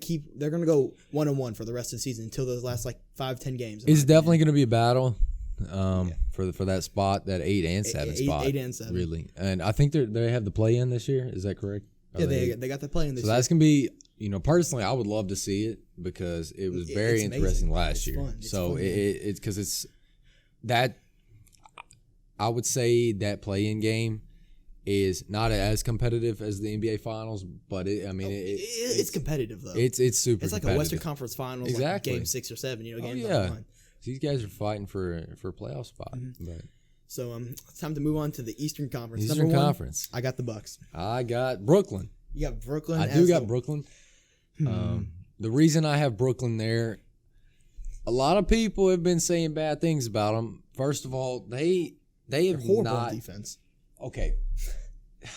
go 1-1 for the rest of the season until those last 5-10 games. It's definitely going to be a battle for that spot, that 8 and 7 spot. 8 and 7, really. And I think they have the play in this year. Is that correct? Yeah, they got the play in this. So that's gonna be. Personally, I would love to see it because it was very interesting last year. Fun. So it's because it's that. I would say that play-in game is not as competitive as the NBA Finals, but it's competitive though. It's super. It's like a Western Conference Finals, exactly. Like game 6 or 7. Games on the line. These guys are fighting for a playoff spot. But. So it's time to move on to the Eastern Conference. Eastern Conference. I got the Bucks. I got Brooklyn. You got Brooklyn. I do got Brooklyn. The reason I have Brooklyn there, a lot of people have been saying bad things about them. First of all, they have horrible not defense. Okay.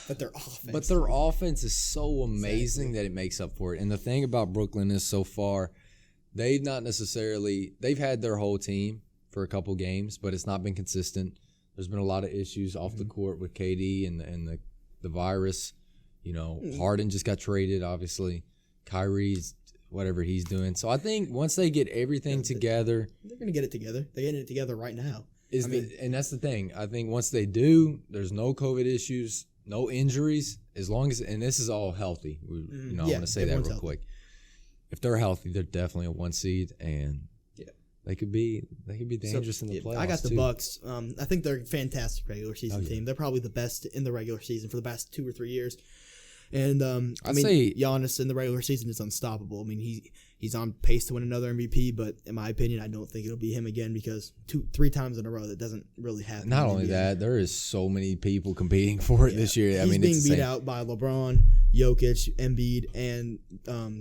But their offense. But their offense is so amazing that it makes up for it. And the thing about Brooklyn is so far, they've had their whole team for a couple games, but it's not been consistent. There's been a lot of issues off the court with KD and the virus. Harden just got traded, obviously. Kyrie's whatever he's doing. So I think once they get everything together. They're going to get it together. They're getting it together right now. And that's the thing. I think once they do, there's no COVID issues, no injuries, as long as, and this is all healthy. I want to say that real quick. If they're healthy, they're definitely a 1 seed, and they could be dangerous in the playoffs. I got the Bucks. I think they're a fantastic regular season team. They're probably the best in the regular season for the past 2 or 3 years. And I'd say Giannis in the regular season is unstoppable. I mean, he's on pace to win another MVP, but in my opinion, I don't think it'll be him again because 3 times in a row that doesn't really happen. Not only that, there is so many people competing for it this year. He's being beat out by LeBron, Jokic, Embiid, and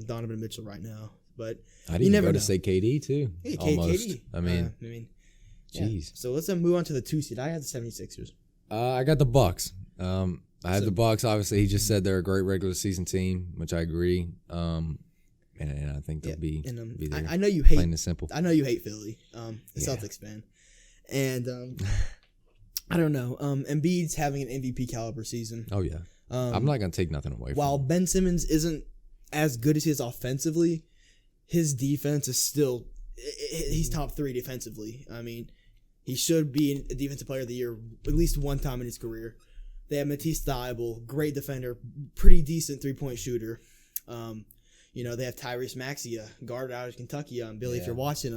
Donovan Mitchell right now. but I'd you even never go know. to say KD too. Yeah, Almost. KD. I mean, yeah. jeez. So let's move on to the 2 seed. I had the 76ers. I got the Bucks. I had the Bucks. Obviously, he just said they're a great regular season team, which I agree. And I think they'll be there. I know you hate. Plain and simple. I know you hate Philly, the Celtics fan, and I don't know. Embiid's having an MVP caliber season. Oh yeah. I'm not gonna take nothing away from While him. Ben Simmons isn't as good as he is offensively, his defense is still. He's top 3 defensively. I mean, he should be a defensive player of the year at least one time in his career. They have Matisse Thybulle, great defender, pretty decent 3-point shooter. They have Tyrese Maxey, guard out of Kentucky. Billy, if you're watching,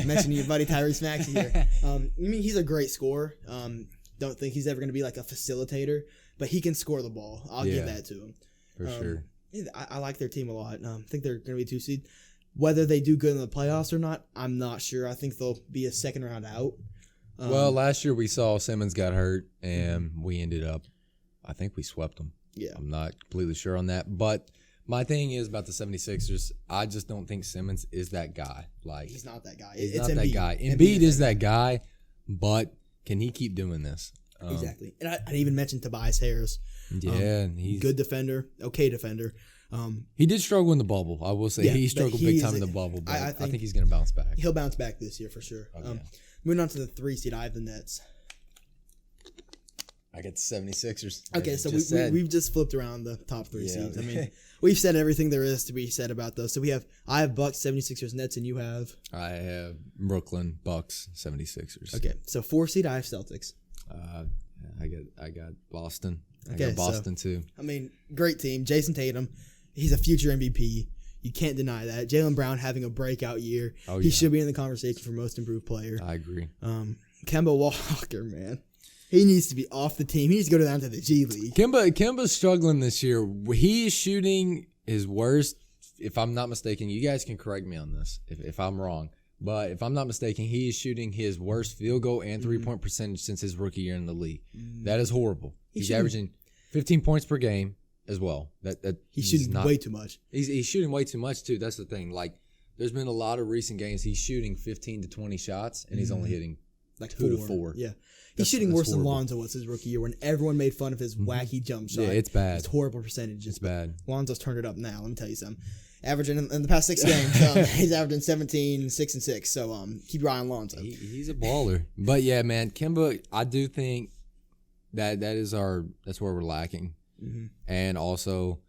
mentioning your buddy Tyrese Maxey here. He's a great scorer. Don't think he's ever going to be like a facilitator, but he can score the ball. I'll give that to him. For sure. I like their team a lot. I think they're going to be 2 seed. Whether they do good in the playoffs or not, I'm not sure. I think they'll be a second round out. Well, last year we saw Simmons got hurt, and we ended up, I think we swept them. Yeah. I'm not completely sure on that. But my thing is about the 76ers, I just don't think Simmons is that guy. Like, he's not that guy. He's It's not Embiid. that guy. Embiid is that guy, but can he keep doing this? Exactly. And I even mentioned Tobias Harris. Yeah, and he's Good defender, okay defender. He did struggle in the bubble. I will say he struggled big time in the bubble, but I think he's going to bounce back. He'll bounce back this year for sure. Moving on to the 3 seed, I have the Nets. I got the 76ers. Okay, so we've just flipped around the top 3 seeds. I mean, Yeah. we've said everything there is to be said about those. So I have Bucks, 76ers, Nets, and you have? I have Brooklyn, Bucks, 76ers. Okay, so 4 seed, I have Celtics. I got Boston. I Okay, got Boston too. I mean, great team. Jason Tatum, he's a future MVP. You can't deny that. Jaylen Brown having a breakout year. Oh, he should be in the conversation for most improved player. I agree. Kemba Walker, man. He needs to be off the team. He needs to go down to the G League. Kemba's struggling this year. He is shooting his worst. If I'm not mistaken, you guys can correct me on this if I'm wrong. But if I'm not mistaken, he is shooting his worst field goal and 3-point percentage since his rookie year in the league. That is horrible. He's averaging 15 points per game as well. He's shooting way too much. He's shooting way too much too. That's the thing. Like, there's been a lot of recent games he's shooting 15 to 20 shots and he's only hitting like 2 to 4. Yeah. He's shooting worse than Lonzo was his rookie year when everyone made fun of his wacky jump shot. Yeah, it's bad. It's horrible percentages. It's bad. Lonzo's turned it up now. Let me tell you something. Averaging in the past 6 games, he's averaging 17, 6, and 6. So keep your eye on Lonzo. He's a baller. But yeah, man, Kemba, I do think that's where we're lacking. And also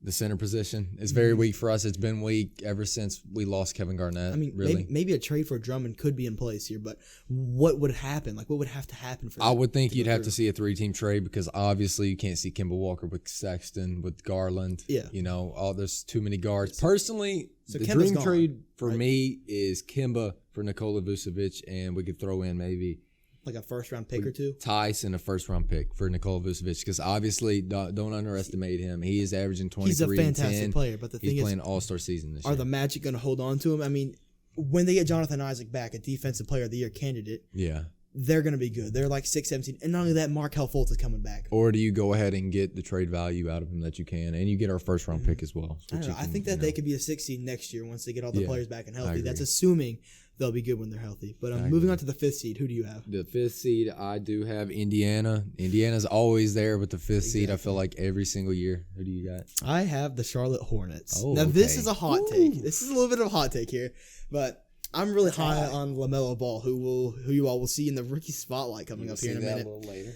the center position is very weak for us. It's been weak ever since we lost Kevin Garnett. I mean, really. maybe a trade for Drummond could be in place here, but what would happen? Like, what would have to happen for? I would think you'd have to see a 3-team trade because obviously you can't see Kemba Walker with Sexton, with Garland. Yeah. There's too many guards. Personally, So the Kemba's dream gone, trade for me is Kemba for Nikola Vucevic, and we could throw in maybe like a first-round pick or two. Tice and a first-round pick for Nikola Vucevic because obviously don't underestimate him. He is averaging 23 He's a fantastic 10. player, but the thing He's is, playing all-star season this year. are the Magic going to hold on to him? I mean, when they get Jonathan Isaac back, a defensive player of the year candidate, Yeah. they're going to be good. They're like 6-17. And not only that, Markelle Fultz is coming back. Or do you go ahead and get the trade value out of him that you can, and you get our first-round pick as well? I don't know. I think that they could be a 6 seed next year once they get all the players back and healthy. agree. That's assuming they'll be good when they're healthy. But moving on to the 5th seed, who do you have? The 5th seed, I do have Indiana. Indiana's always there with the 5th seed, I feel like, every single year. Who do you got? I have the Charlotte Hornets. Oh, now, this okay. is a hot take. This is a little bit of a hot take here. But I'm really high on Lamelo Ball, who you all will see in the rookie spotlight coming up here in a minute. A little later.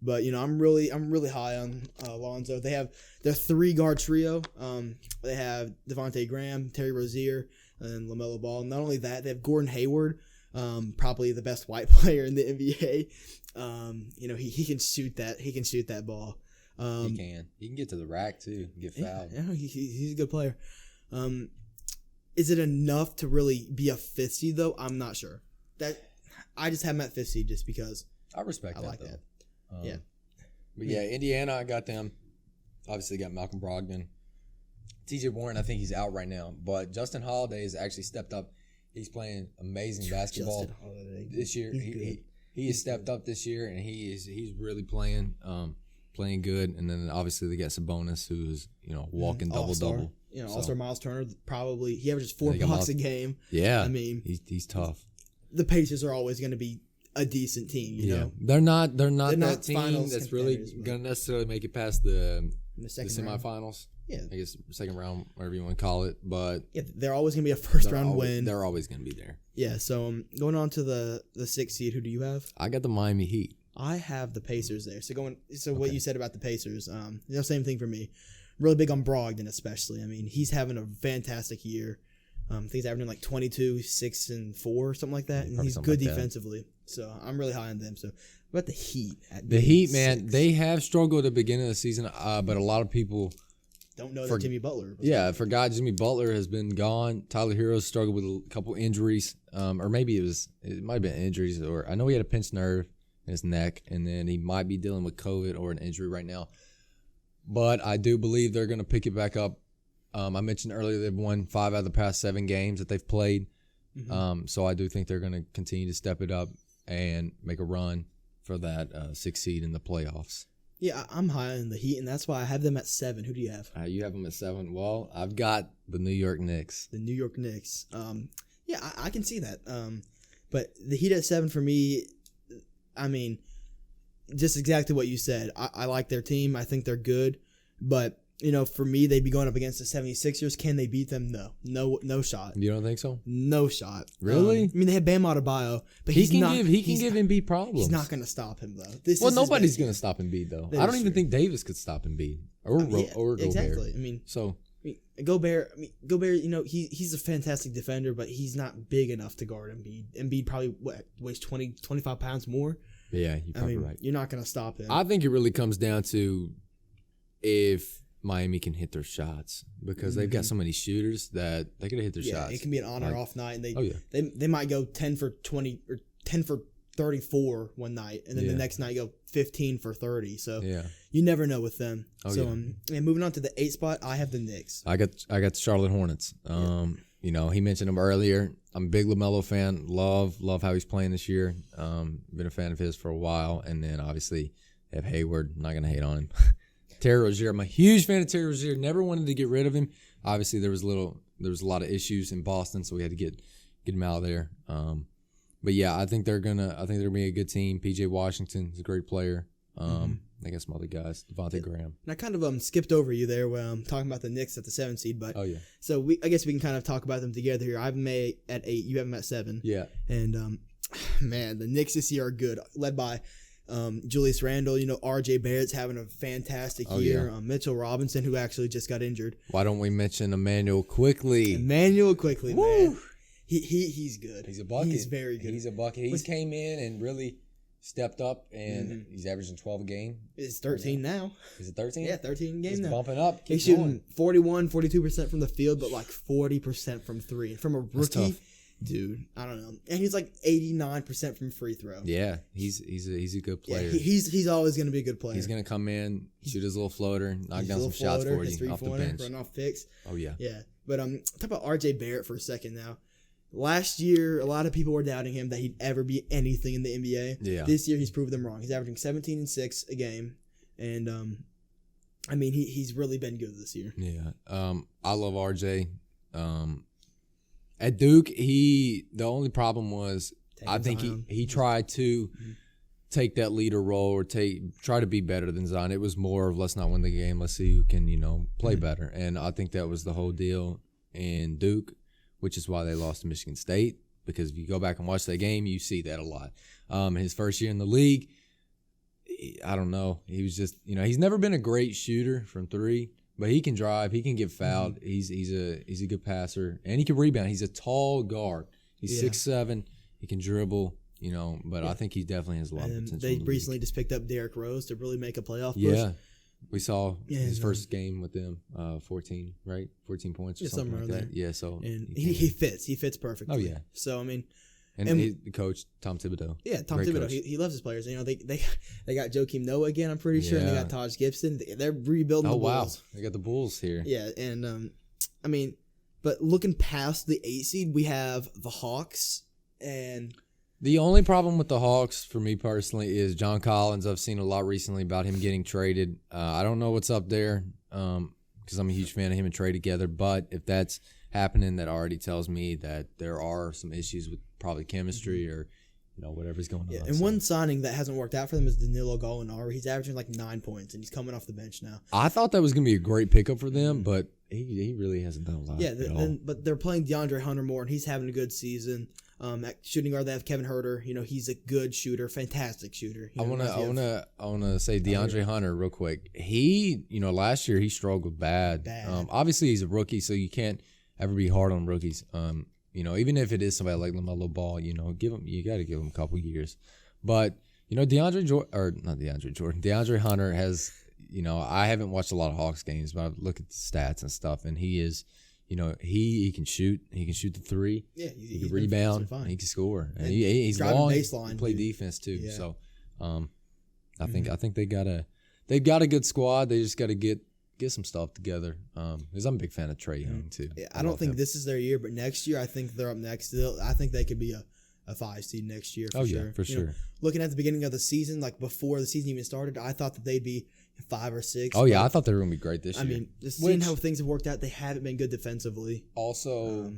But I'm really high on Lonzo. They have their 3-guard trio. They have Devontae Graham, Terry Rozier, and Lamelo Ball. Not only that, they have Gordon Hayward, probably the best white player in the NBA. He can shoot that. He can shoot that ball. He can. He can get to the rack too. Get fouled. Yeah, he's a good player. Is it enough to really be a 5th seed though? I'm not sure. That I just have him at 5th seed just because I respect that. I like though. that. Yeah. But yeah, Indiana, I got them. Obviously got Malcolm Brogdon. TJ Warren, I think he's out right now. But Justin Holiday has actually stepped up. He's playing amazing basketball this year. He has stepped up this year, and he's really playing. playing good, and then obviously they got Sabonis, who's walking double-double. All-star Miles Turner, probably he averages 4 blocks a game. Yeah, I mean he's tough. The Pacers are always going to be a decent team. You know, they're not that team that's really going to necessarily make it past the semifinals. Yeah, I guess second round, whatever you want to call it. But yeah, they're always going to be a first-round win. They're always going to be there. Yeah. So going on to the 6th seed, who do you have? I got the Miami Heat. I have the Pacers there. So what you said about the Pacers, same thing for me. Really big on Brogdon, especially. I mean, he's having a fantastic year. I think he's averaging like 22, 6, and 4, something like that. And he's good defensively. So I'm really high on them. So what about the Heat? The Heat, man, they have struggled at the beginning of the season, but a lot of people don't know that Jimmy Butler. Forgot Jimmy Butler has been gone. Tyler Hero's struggled with a couple injuries, or maybe it might have been injuries, or I know he had a pinched nerve in his neck, and then he might be dealing with COVID or an injury right now. But I do believe they're going to pick it back up. I mentioned earlier they've won 5 out of the past 7 games that they've played. Mm-hmm. So I do think they're going to continue to step it up and make a run for that 6th seed in the playoffs. Yeah, I'm high on the Heat, and that's why I have them at 7. Who do you have? You have them at 7. Well, I've got the New York Knicks. The New York Knicks. I can see that. But the Heat at 7 for me, I mean, just exactly what you said. I like their team. I think they're good. But, for me, they'd be going up against the 76ers. Can they beat them? No shot. You don't think so? No shot. Really? They have Bam Adebayo, but he can give Embiid problems. He's not going to stop him, though. Nobody's going to stop Embiid, though. I don't even think Davis could stop Embiid or Gobert. Exactly. Gobert, he's a fantastic defender, but he's not big enough to guard Embiid. Embiid probably weighs 20, 25 pounds more. Yeah, you're probably right. You're not going to stop him. I think it really comes down to if Miami can hit their shots, because they've got so many shooters that they could hit their shots. It can be an on or off night, and they might go 10 for 20 or 10 for 34 one night, and then the next night go 15 for 30. So you never know with them. Moving on to the 8th spot, I have the Knicks. I got the Charlotte Hornets. He mentioned them earlier. I'm a big Lamelo fan. Love how he's playing this year. Been a fan of his for a while, and then obviously they have Hayward. Not gonna hate on him. Terry Rozier. I'm a huge fan of Terry Rozier. Never wanted to get rid of him. Obviously, there was a lot of issues in Boston, so we had to get him out of there. But yeah, I think they're gonna be a good team. PJ Washington is a great player. They got some other guys, Devontae Graham. And I kind of skipped over you there when I'm talking about the Knicks at the 7th seed, but so I guess we can kind of talk about them together here. I have them at 8. You have them at 7. Yeah. And man, the Knicks this year are good, led by Julius Randle. R.J. Barrett's having a fantastic year. Yeah. Mitchell Robinson, who actually just got injured. Why don't we mention Emmanuel Quickley? Man. He's good. He's a bucket. He's very good. He's a bucket. He's came in and really stepped up, and he's averaging 12 a game. It's 13 now. Is it 13? Yeah, 13 games now. Bumping up. He's shooting 41, 42% from the field, but like 40% from 3. From a rookie, dude, I don't know. And he's like 89% from free throw. Yeah, he's a good player. Yeah, he's always going to be a good player. He's going to come in, shoot his little floater, knock down some shots for you off the bench. Run off picks. Oh, yeah. Yeah. But talk about R.J. Barrett for a second now. Last year, a lot of people were doubting him that he'd ever be anything in the NBA. Yeah. This year, he's proved them wrong. He's averaging 17 and 6 a game. And, he's really been good this year. Yeah. I love RJ. At Duke, the only problem was I think he tried to take that leader role or try to be better than Zion. It was more of let's not win the game, let's see who can, play better. And I think that was the whole deal in Duke, which is why they lost to Michigan State, because if you go back and watch that game, you see that a lot. His first year in the league, I don't know. He was just, he's never been a great shooter from 3, but he can drive. He can get fouled. He's a good passer, and he can rebound. He's a tall guard. He's 6'7". He can dribble, but I think he definitely has a lot of potential. They recently just picked up Derrick Rose to really make a playoff push. Yeah. We saw his first game with them, 14, right? 14 points or something like that. Yeah, so he fits. He fits perfectly. Oh, yeah. So, and the coach, Tom Thibodeau. Yeah, Tom Thibodeau. He loves his players. They got Joakim Noah again, I'm pretty sure, and they got Taj Gibson. They're rebuilding the Bulls. Oh, wow. They got the Bulls here. Yeah, and, but looking past the 8 seed, we have the Hawks, and The only problem with the Hawks, for me personally, is John Collins. I've seen a lot recently about him getting traded. I don't know what's up there because I'm a huge fan of him and Trey together. But if that's happening, that already tells me that there are some issues with probably chemistry or whatever's going on. And one signing that hasn't worked out for them is Danilo Gallinari. He's averaging like 9 points, and he's coming off the bench now. I thought that was going to be a great pickup for them, but he really hasn't done a lot. Yeah, but they're playing DeAndre Hunter more, and he's having a good season. At shooting guard, they have Kevin Huerter. He's a good shooter, fantastic shooter. I wanna say DeAndre Hunter real quick. He, last year he struggled bad. Obviously he's a rookie, so you can't ever be hard on rookies. Even if it is somebody like Lamelo Ball, you got to give him a couple years. But DeAndre Hunter has, I haven't watched a lot of Hawks games, but I've looked at the stats and stuff, and he is. He can shoot. He can shoot the three. Yeah, he can rebound. He can score. And he's long. Baseline, he can play defense too. Yeah. So, I think they've got a good squad. They just got to get some stuff together. Because I'm a big fan of Trae Young too. Yeah, I don't think this is their year, but next year I think they're up next. I think they could be a 5 seed next year. For sure. Yeah, for sure. Looking at the beginning of the season, like before the season even started, I thought that they'd be 5 or 6. Oh yeah, I thought they were gonna be great this year. I mean, just seeing how things have worked out, they haven't been good defensively. Also,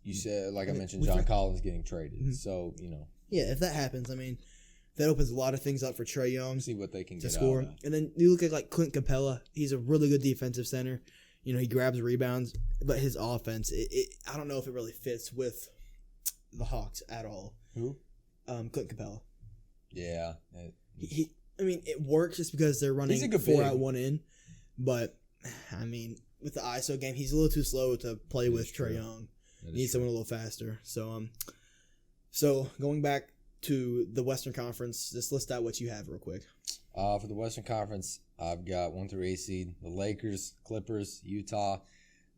you said, like I mentioned, John Collins getting traded. Mm-hmm. So yeah, if that happens, I mean, that opens a lot of things up for Trae Young. See what they can to get score. Out of. And then you look at like Clint Capella. He's a really good defensive center. He grabs rebounds, but his offense, I don't know if it really fits with the Hawks at all. Who? Clint Capella. Yeah. It works just because they're running 4 out, 1 in. But, with the ISO game, he's a little too slow to play with Trae Young. Needs someone a little faster. So going back to the Western Conference, just list out what you have real quick. For the Western Conference, I've got 1 through 8 seed. The Lakers, Clippers, Utah,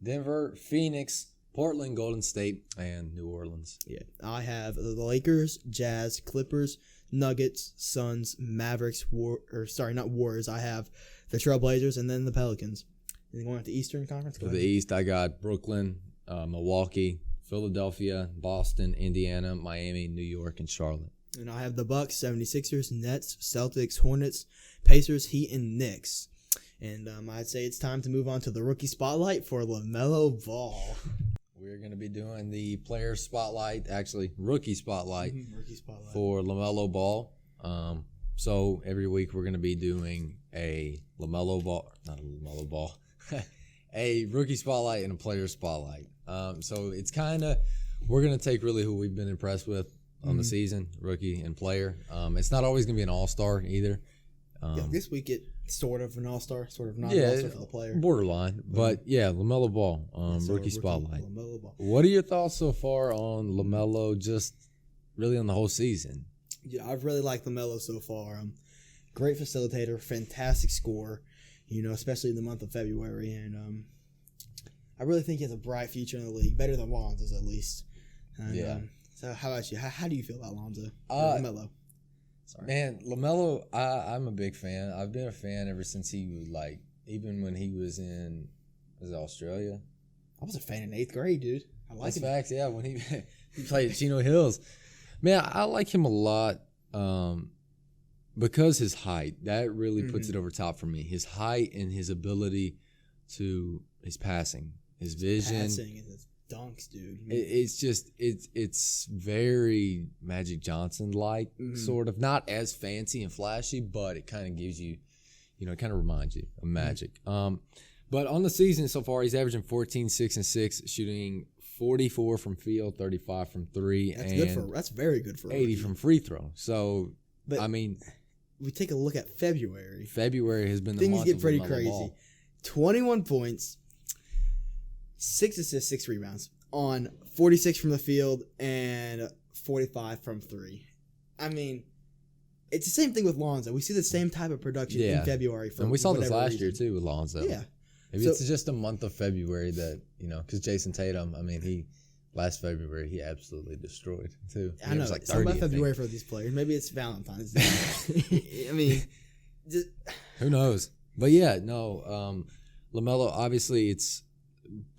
Denver, Phoenix, Portland, Golden State, and New Orleans. Yeah, I have the Lakers, Jazz, Clippers, Nuggets, Suns, Mavericks, not Warriors. I have the Trailblazers and then the Pelicans. And then going to the Eastern Conference? For the East, I got Brooklyn, Milwaukee, Philadelphia, Boston, Indiana, Miami, New York, and Charlotte. And I have the Bucks, 76ers, Nets, Celtics, Hornets, Pacers, Heat, and Knicks. And I'd say it's time to move on to the rookie spotlight for Lamelo Ball. We're going to be doing the player spotlight, actually rookie spotlight, for Lamelo Ball. So every week we're going to be doing a Lamelo Ball, not a Lamelo Ball, a rookie spotlight and a player spotlight. So it's kind of, we're going to take really who we've been impressed with on the season, rookie and player. It's not always going to be an all-star either. This week it's sort of an all-star, sort of not an all-star for the player. Borderline. But, Lamelo Ball, rookie spotlight. LaMelo Ball. What are your thoughts so far on LaMelo, just really on the whole season? Yeah, I've really liked LaMelo so far. Great facilitator, fantastic scorer, especially in the month of February. And I really think he has a bright future in the league, better than Lonzo's at least. And, so how about you? How do you feel about Lonzo? LaMelo? Sorry. Man, LaMelo, I'm a big fan. I've been a fan ever since he was even when he was in, Australia? I was a fan in 8th grade, dude. I like That's him. facts, yeah, when he played at Chino Hills. Man, I like him a lot because his height. That really puts it over top for me. His height and his ability to his passing, his vision. Passing and his dunks, dude. It's very Magic Johnson-like, sort of. Not as fancy and flashy, but it kind of gives you, it kind of reminds you of Magic. But on the season so far, he's averaging 14, 6, and 6, shooting 44 from field, 35 from 3, that's very good for 80 from free throw. So, but we take a look at February. February has been the month Things get pretty of LaMelo crazy. Ball. 21 points, 6 assists, 6 rebounds on 46 from the field and 45 from 3. It's the same thing with Lonzo. We see the same type of production in February. And we saw this last year, too, with Lonzo. Yeah. Maybe it's just a month of February that, because Jason Tatum, last February, he absolutely destroyed, too. I know. It's about February for these players. Maybe it's Valentine's Day. Who knows? But, LaMelo, obviously, it's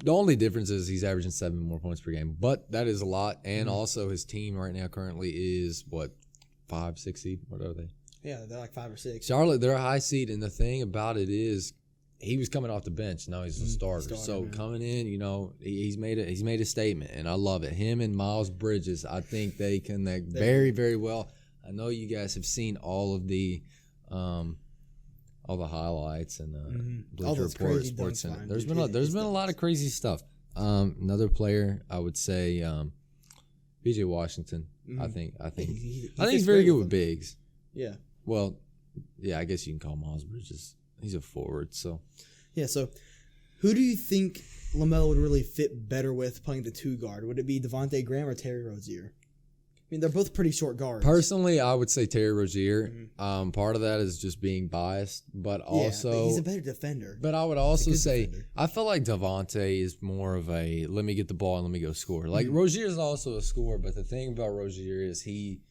The only difference is he's averaging 7 more points per game, but that is a lot. And also his team right now currently is, 5, 6 seed? What are they? Yeah, they're like 5 or 6. Charlotte, they're a high seed, and the thing about it is he was coming off the bench. Now he's a starter. So coming in, he's made a statement, and I love it. Him and Miles Bridges, I think they connect very, very well. I know you guys have seen all of the highlights and Bleacher Report, Sports Center. There's been a lot of crazy stuff. Another player, I would say, PJ Washington. I think he's very good with bigs. Yeah. Well, yeah, I guess you can call Miles Bridges. He's a forward, so. Yeah, so who do you think LaMelo would really fit better with playing the 2 guard? Would it be Devontae Graham or Terry Rozier? I mean, they're both pretty short guards. Personally, I would say Terry Rozier. Part of that is just being biased, but also but he's a better defender. But I would also say I feel like Devontae is more of a let me get the ball and let me go score. Like Rozier is also a scorer, but the thing about Rozier is he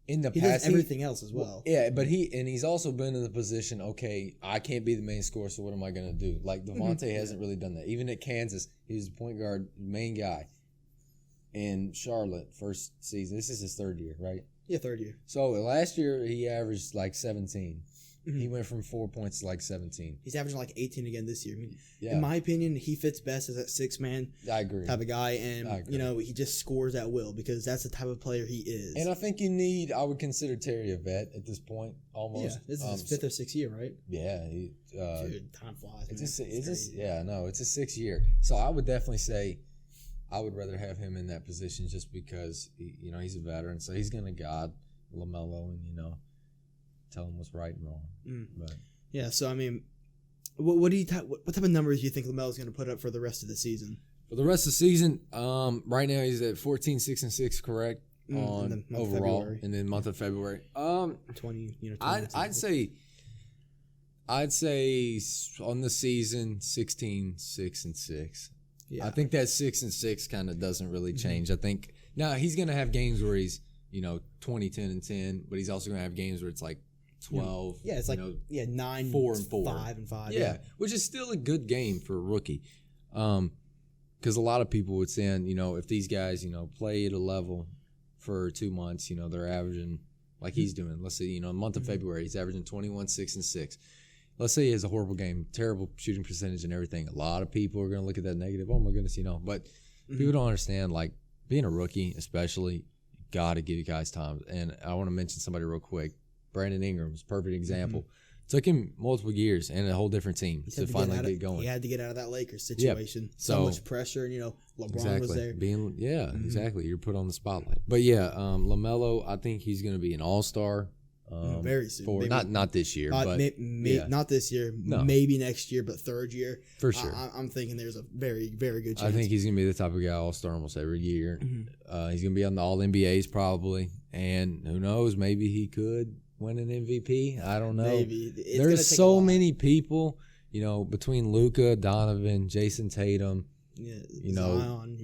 does everything else as well. Yeah, but he's also been in the position, okay, I can't be the main scorer, so what am I going to do? Like, Devontae hasn't really done that. Even at Kansas, he was the point guard, main guy. In Charlotte, first season, this is his 3rd year, right? Yeah, 3rd year. So last year, he averaged like 17. He went from 4 points to like 17. He's averaging like 18 again this year. I mean, yeah. In my opinion, he fits best as that 6-man I agree. type of guy. And, he just scores at will because that's the type of player he is. And I think I would consider Terry a vet at this point, almost. Yeah, this is his 5th or 6th year, right? Yeah. Dude, time flies. It's a 6th year. So I would definitely say I would rather have him in that position just because, he's a veteran. So he's going to guide LaMelo and, tell him what's right and wrong. But. Yeah, so I mean, what type of numbers do you think LaMelo's going to put up for the rest of the season? For the rest of the season, right now he's at 14, 6, and 6, correct? On overall in the month of February. 20. I'd say on the season 16, 6, and 6. Yeah. I think that 6 and 6 kind of doesn't really change. I think now he's going to have games where he's 20, 10, and 10, but he's also going to have games where it's like 12. Yeah, it's like 9, 4, and 4, 5, and 5. Yeah, which is still a good game for a rookie. Because a lot of people would say, if these guys, play at a level for 2 months, they're averaging like he's doing. Let's say, month of February, he's averaging 21, 6, and 6. Let's say he has a horrible game, terrible shooting percentage and everything. A lot of people are going to look at that negative. Oh my goodness, But people don't understand, like being a rookie, especially, got to give you guys time. And I want to mention somebody real quick. Brandon Ingram's perfect example. Took him multiple years and a whole different team to finally get going. He had to get out of that Lakers situation. Yep. So much pressure, and LeBron was there. Exactly. You're put on the spotlight. But LaMelo, I think he's going to be an all-star. Very soon. Not this year, but not this year. No. Maybe next year, but 3rd year for sure. I'm thinking there's a very, very good chance. I think he's gonna be the type of guy all-star almost every year. He's gonna be on the All NBAs probably, and who knows? Maybe he could win an MVP. I don't know. Maybe there's so many people, between Luka, Donovan, Jason Tatum.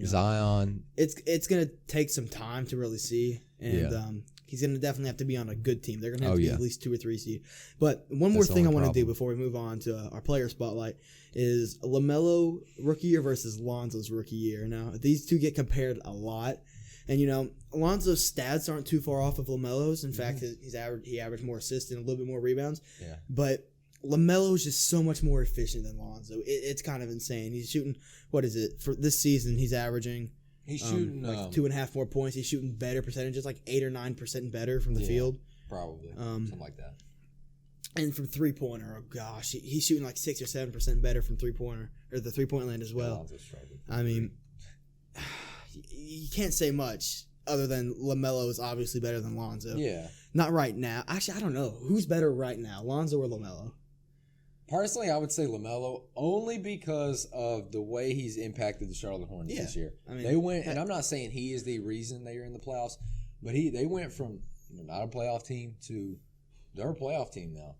Zion. It's gonna take some time to really see, and he's going to definitely have to be on a good team. They're going to have to be at least 2 or 3 seed. But one more thing I want to do before we move on to our player spotlight is LaMelo rookie year versus Lonzo's rookie year. Now, these two get compared a lot. And, Lonzo's stats aren't too far off of LaMelo's. In fact, he averaged more assists and a little bit more rebounds. Yeah. But LaMelo is just so much more efficient than Lonzo. It's kind of insane. He's shooting, what is it? For this season, he's averaging... He's shooting like 2.5 more points. He's shooting better percentages, like 8 or 9% better from the field. Probably something like that. And from 3-pointer, oh gosh, he's shooting like 6 or 7% better from 3-pointer or the 3-point land as well. I mean, you can't say much other than LaMelo is obviously better than Lonzo. Yeah, not right now. Actually, I don't know who's better right now, Lonzo or LaMelo. Personally, I would say LaMelo only because of the way he's impacted the Charlotte Hornets this year. I mean, they went, and I'm not saying he is the reason they are in the playoffs, but they went from not a playoff team to they're a playoff team now.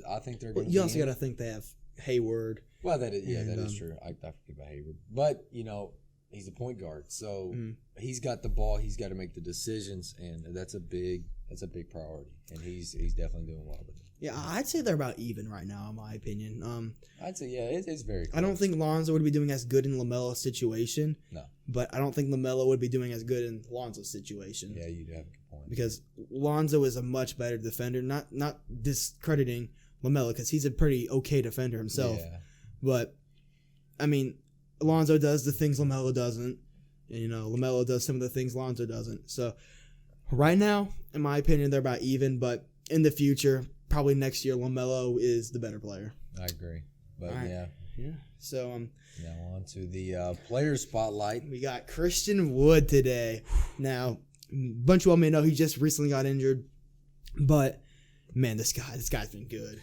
I think they're going to. You also got to think they have Hayward. Well, that is true. I forget about Hayward, but he's a point guard, so he's got the ball. He's got to make the decisions, and that's a big priority. And he's definitely doing well with it. Yeah, I'd say they're about even right now, in my opinion. I'd say it's very close. I don't think Lonzo would be doing as good in LaMelo's situation. No, but I don't think LaMelo would be doing as good in Lonzo's situation. Yeah, you'd have a good point. Because Lonzo is a much better defender. Not discrediting LaMelo, because he's a pretty okay defender himself. Yeah. But I mean, Lonzo does the things LaMelo doesn't. And, LaMelo does some of the things Lonzo doesn't. So right now, in my opinion, they're about even. But in the future, probably next year, LaMelo is the better player. I agree. But right. Yeah. So now on to the player spotlight. We got Christian Wood today. Now, a bunch of y'all may know he just recently got injured, but man, this guy's been good.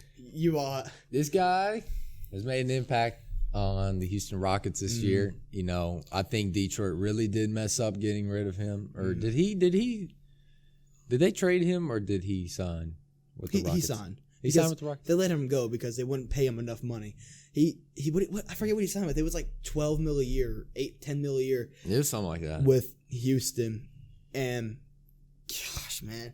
This guy has made an impact on the Houston Rockets this year. I think Detroit really did mess up getting rid of him. Or did they trade him, or did he sign with the Rockets? He signed. He signed with the Rockets? They let him go because they wouldn't pay him enough money. I forget what he signed with. It was like $12 million a year, $10 million a year. It was something like that. With Houston. And gosh, man,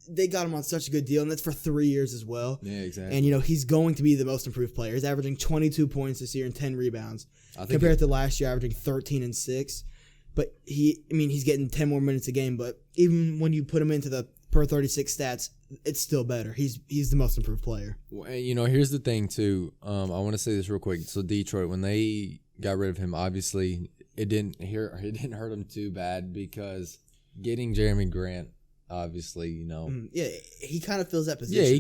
they got him on such a good deal, and that's for 3 years as well. Yeah, exactly. And he's going to be the most improved player. He's averaging 22 points this year and 10 rebounds, compared to last year averaging 13 and 6. But he's getting 10 more minutes a game. But even when you put him into the per 36 stats, it's still better. He's the most improved player. Well, here's the thing too. I want to say this real quick. So Detroit, when they got rid of him, obviously it didn't hurt him too bad, because getting Jeremy Grant, obviously, yeah, he kind of fills that position. Yeah, he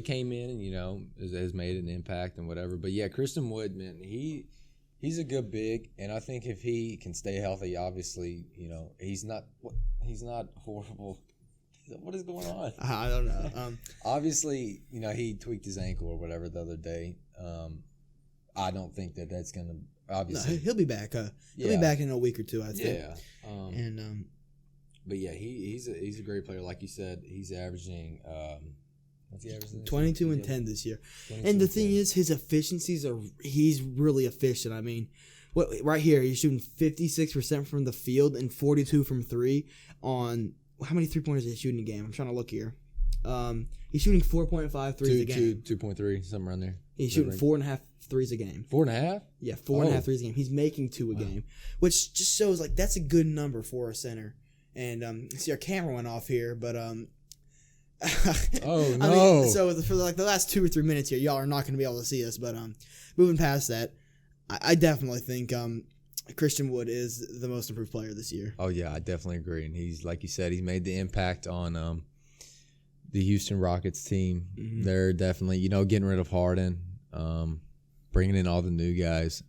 came in and has made an impact and whatever. But yeah, Christian Wood, man, he's a good big, and I think if he can stay healthy, obviously, he's not horrible. What is going on? I don't know. Obviously, he tweaked his ankle or whatever the other day. I don't think that's going to obviously. No, he'll be back. He'll be back in a week or two, I think. Yeah. But yeah, he's a great player. Like you said, he's averaging. What's he averaging? 22 and 10 this year. And the thing is, his efficiencies he's really efficient. I mean, right here, he's shooting 56% from the field and 42 from three on. How many 3-pointers is he shooting a game? I'm trying to look here. He's shooting 4.5 threes a game. 2.3, somewhere around there. He's shooting 4.5 threes a game. 4.5? Yeah, 4.5 threes a game. He's making 2 a game, which just shows that's a good number for a center. And see, our camera went off here, but oh no! So for the last 2 or 3 minutes here, y'all are not going to be able to see us. But moving past that, I definitely think Christian Wood is the most improved player this year. Oh, yeah, I definitely agree. And he's, like you said, he's made the impact on the Houston Rockets team. Mm-hmm. They're definitely, getting rid of Harden, bringing in all the new guys.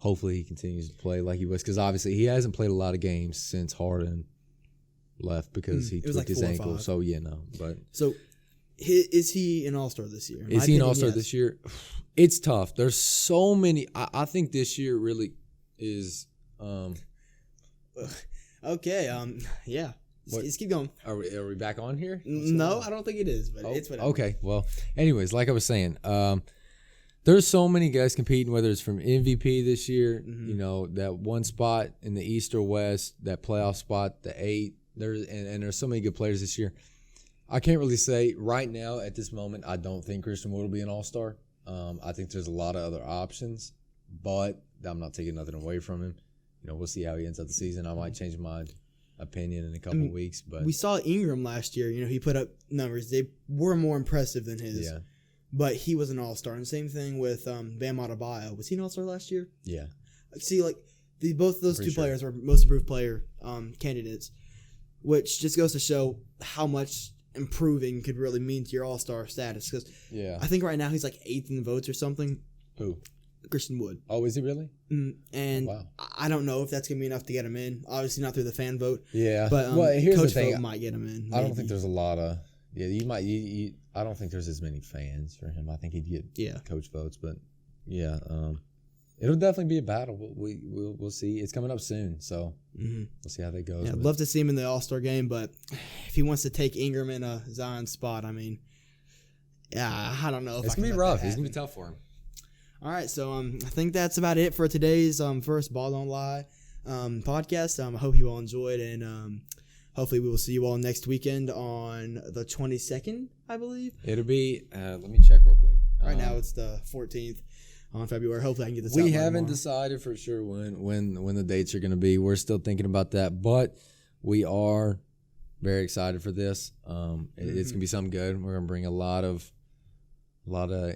Hopefully he continues to play like he was, because obviously he hasn't played a lot of games since Harden left because he tweaked his ankle. So, yeah, no. But so is he an All-Star this year? Is he an All-Star this year? It's tough. There's so many. I think this year really is okay. Yeah. Let's keep going. Are we back on here? No, I don't think it is, but it's whatever. Okay. Well, anyways, like I was saying, there's so many guys competing, whether it's from MVP this year, that one spot in the East or West, that playoff spot, the 8. There's so many good players this year. I can't really say right now at this moment. I don't think Christian Wood will be an All-Star. I think there's a lot of other options, but I'm not taking nothing away from him. We'll see how he ends up the season. I might change my opinion in a couple weeks. But we saw Ingram last year. He put up numbers. They were more impressive than his. Yeah. But he was an All-Star. And same thing with Bam Adebayo. Was he an All-Star last year? Yeah. See, both of those two players were most improved player candidates, which just goes to show how much improving could really mean to your All-Star status. Because I think right now he's like 8th in the votes or something. Who? Christian Wood. Oh, is he really? And I don't know if that's going to be enough to get him in. Obviously not through the fan vote. Yeah. But here's coach the thing. vote might get him in. I don't think there's a lot of – you might I don't think there's as many fans for him. I think he'd get coach votes. But, it'll definitely be a battle. We'll see. It's coming up soon, so we'll see how that goes. Yeah, I'd love to see him in the All-Star game, but if he wants to take Ingram in a Zion spot, I mean, I don't know. It's going to be rough. It's going to be tough for him. All right, so I think that's about it for today's first Ball Don't Lie podcast. I hope you all enjoyed, and hopefully we will see you all next weekend on the 22nd, I believe. It'll be. Let me check real quick. Right now it's the 14th on February. Hopefully I can get this out. We haven't decided for sure when the dates are going to be. We're still thinking about that, but we are very excited for this. It's going to be something good. We're going to bring a lot of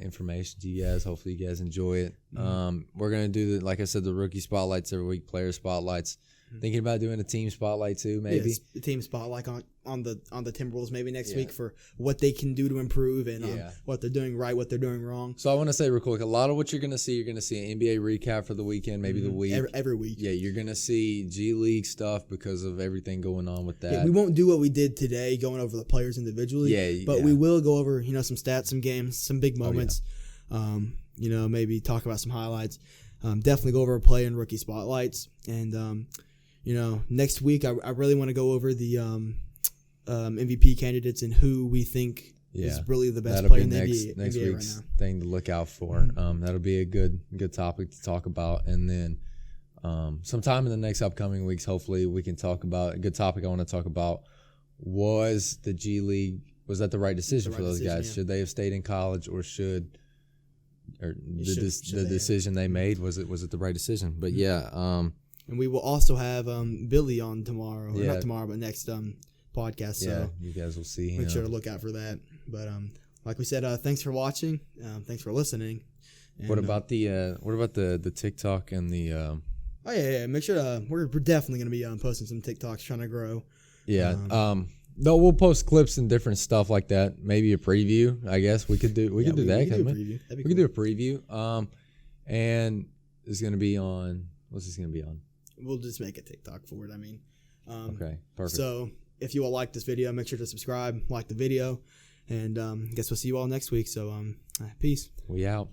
information to you guys. Hopefully you guys enjoy it. We're going to do, like I said, the rookie spotlights every week, player spotlights. Thinking about doing a team spotlight too, maybe. Yes, a team spotlight on the Timberwolves maybe next week for what they can do to improve and what they're doing right, what they're doing wrong. So I want to say real quick, a lot of what you're going to see an NBA recap for the weekend, maybe the week. Every week. Yeah, you're going to see G League stuff because of everything going on with that. Yeah, we won't do what we did today, going over the players individually. But we will go over, some stats, some games, some big moments. Maybe talk about some highlights. Definitely go over a player and rookie spotlights. And next week I really want to go over the MVP candidates and who we think is really the best player in the NBA next right week's now. thing to look out for. That'll be a good topic to talk about. And then sometime in the next upcoming weeks, hopefully we can talk about a good topic. I want to talk about was the G League, was that the right decision for those guys? Yeah. Should they have stayed in college or the decision they made, was it the right decision? But and we will also have Billy on tomorrow. Or not tomorrow, but next podcast. So you guys will see him. Make sure to look out for that. But like we said, thanks for watching. Thanks for listening. And, what about the TikTok and the? Oh yeah. Make sure we're definitely gonna be posting some TikToks, trying to grow. Yeah. No, we'll post clips and different stuff like that. Maybe a preview. I guess we could do that. We could do a preview. And it's gonna be on. What's this gonna be on? We'll just make a TikTok for it. Okay, perfect. So if you all like this video, make sure to subscribe, like the video, and guess we'll see you all next week. So peace. We out.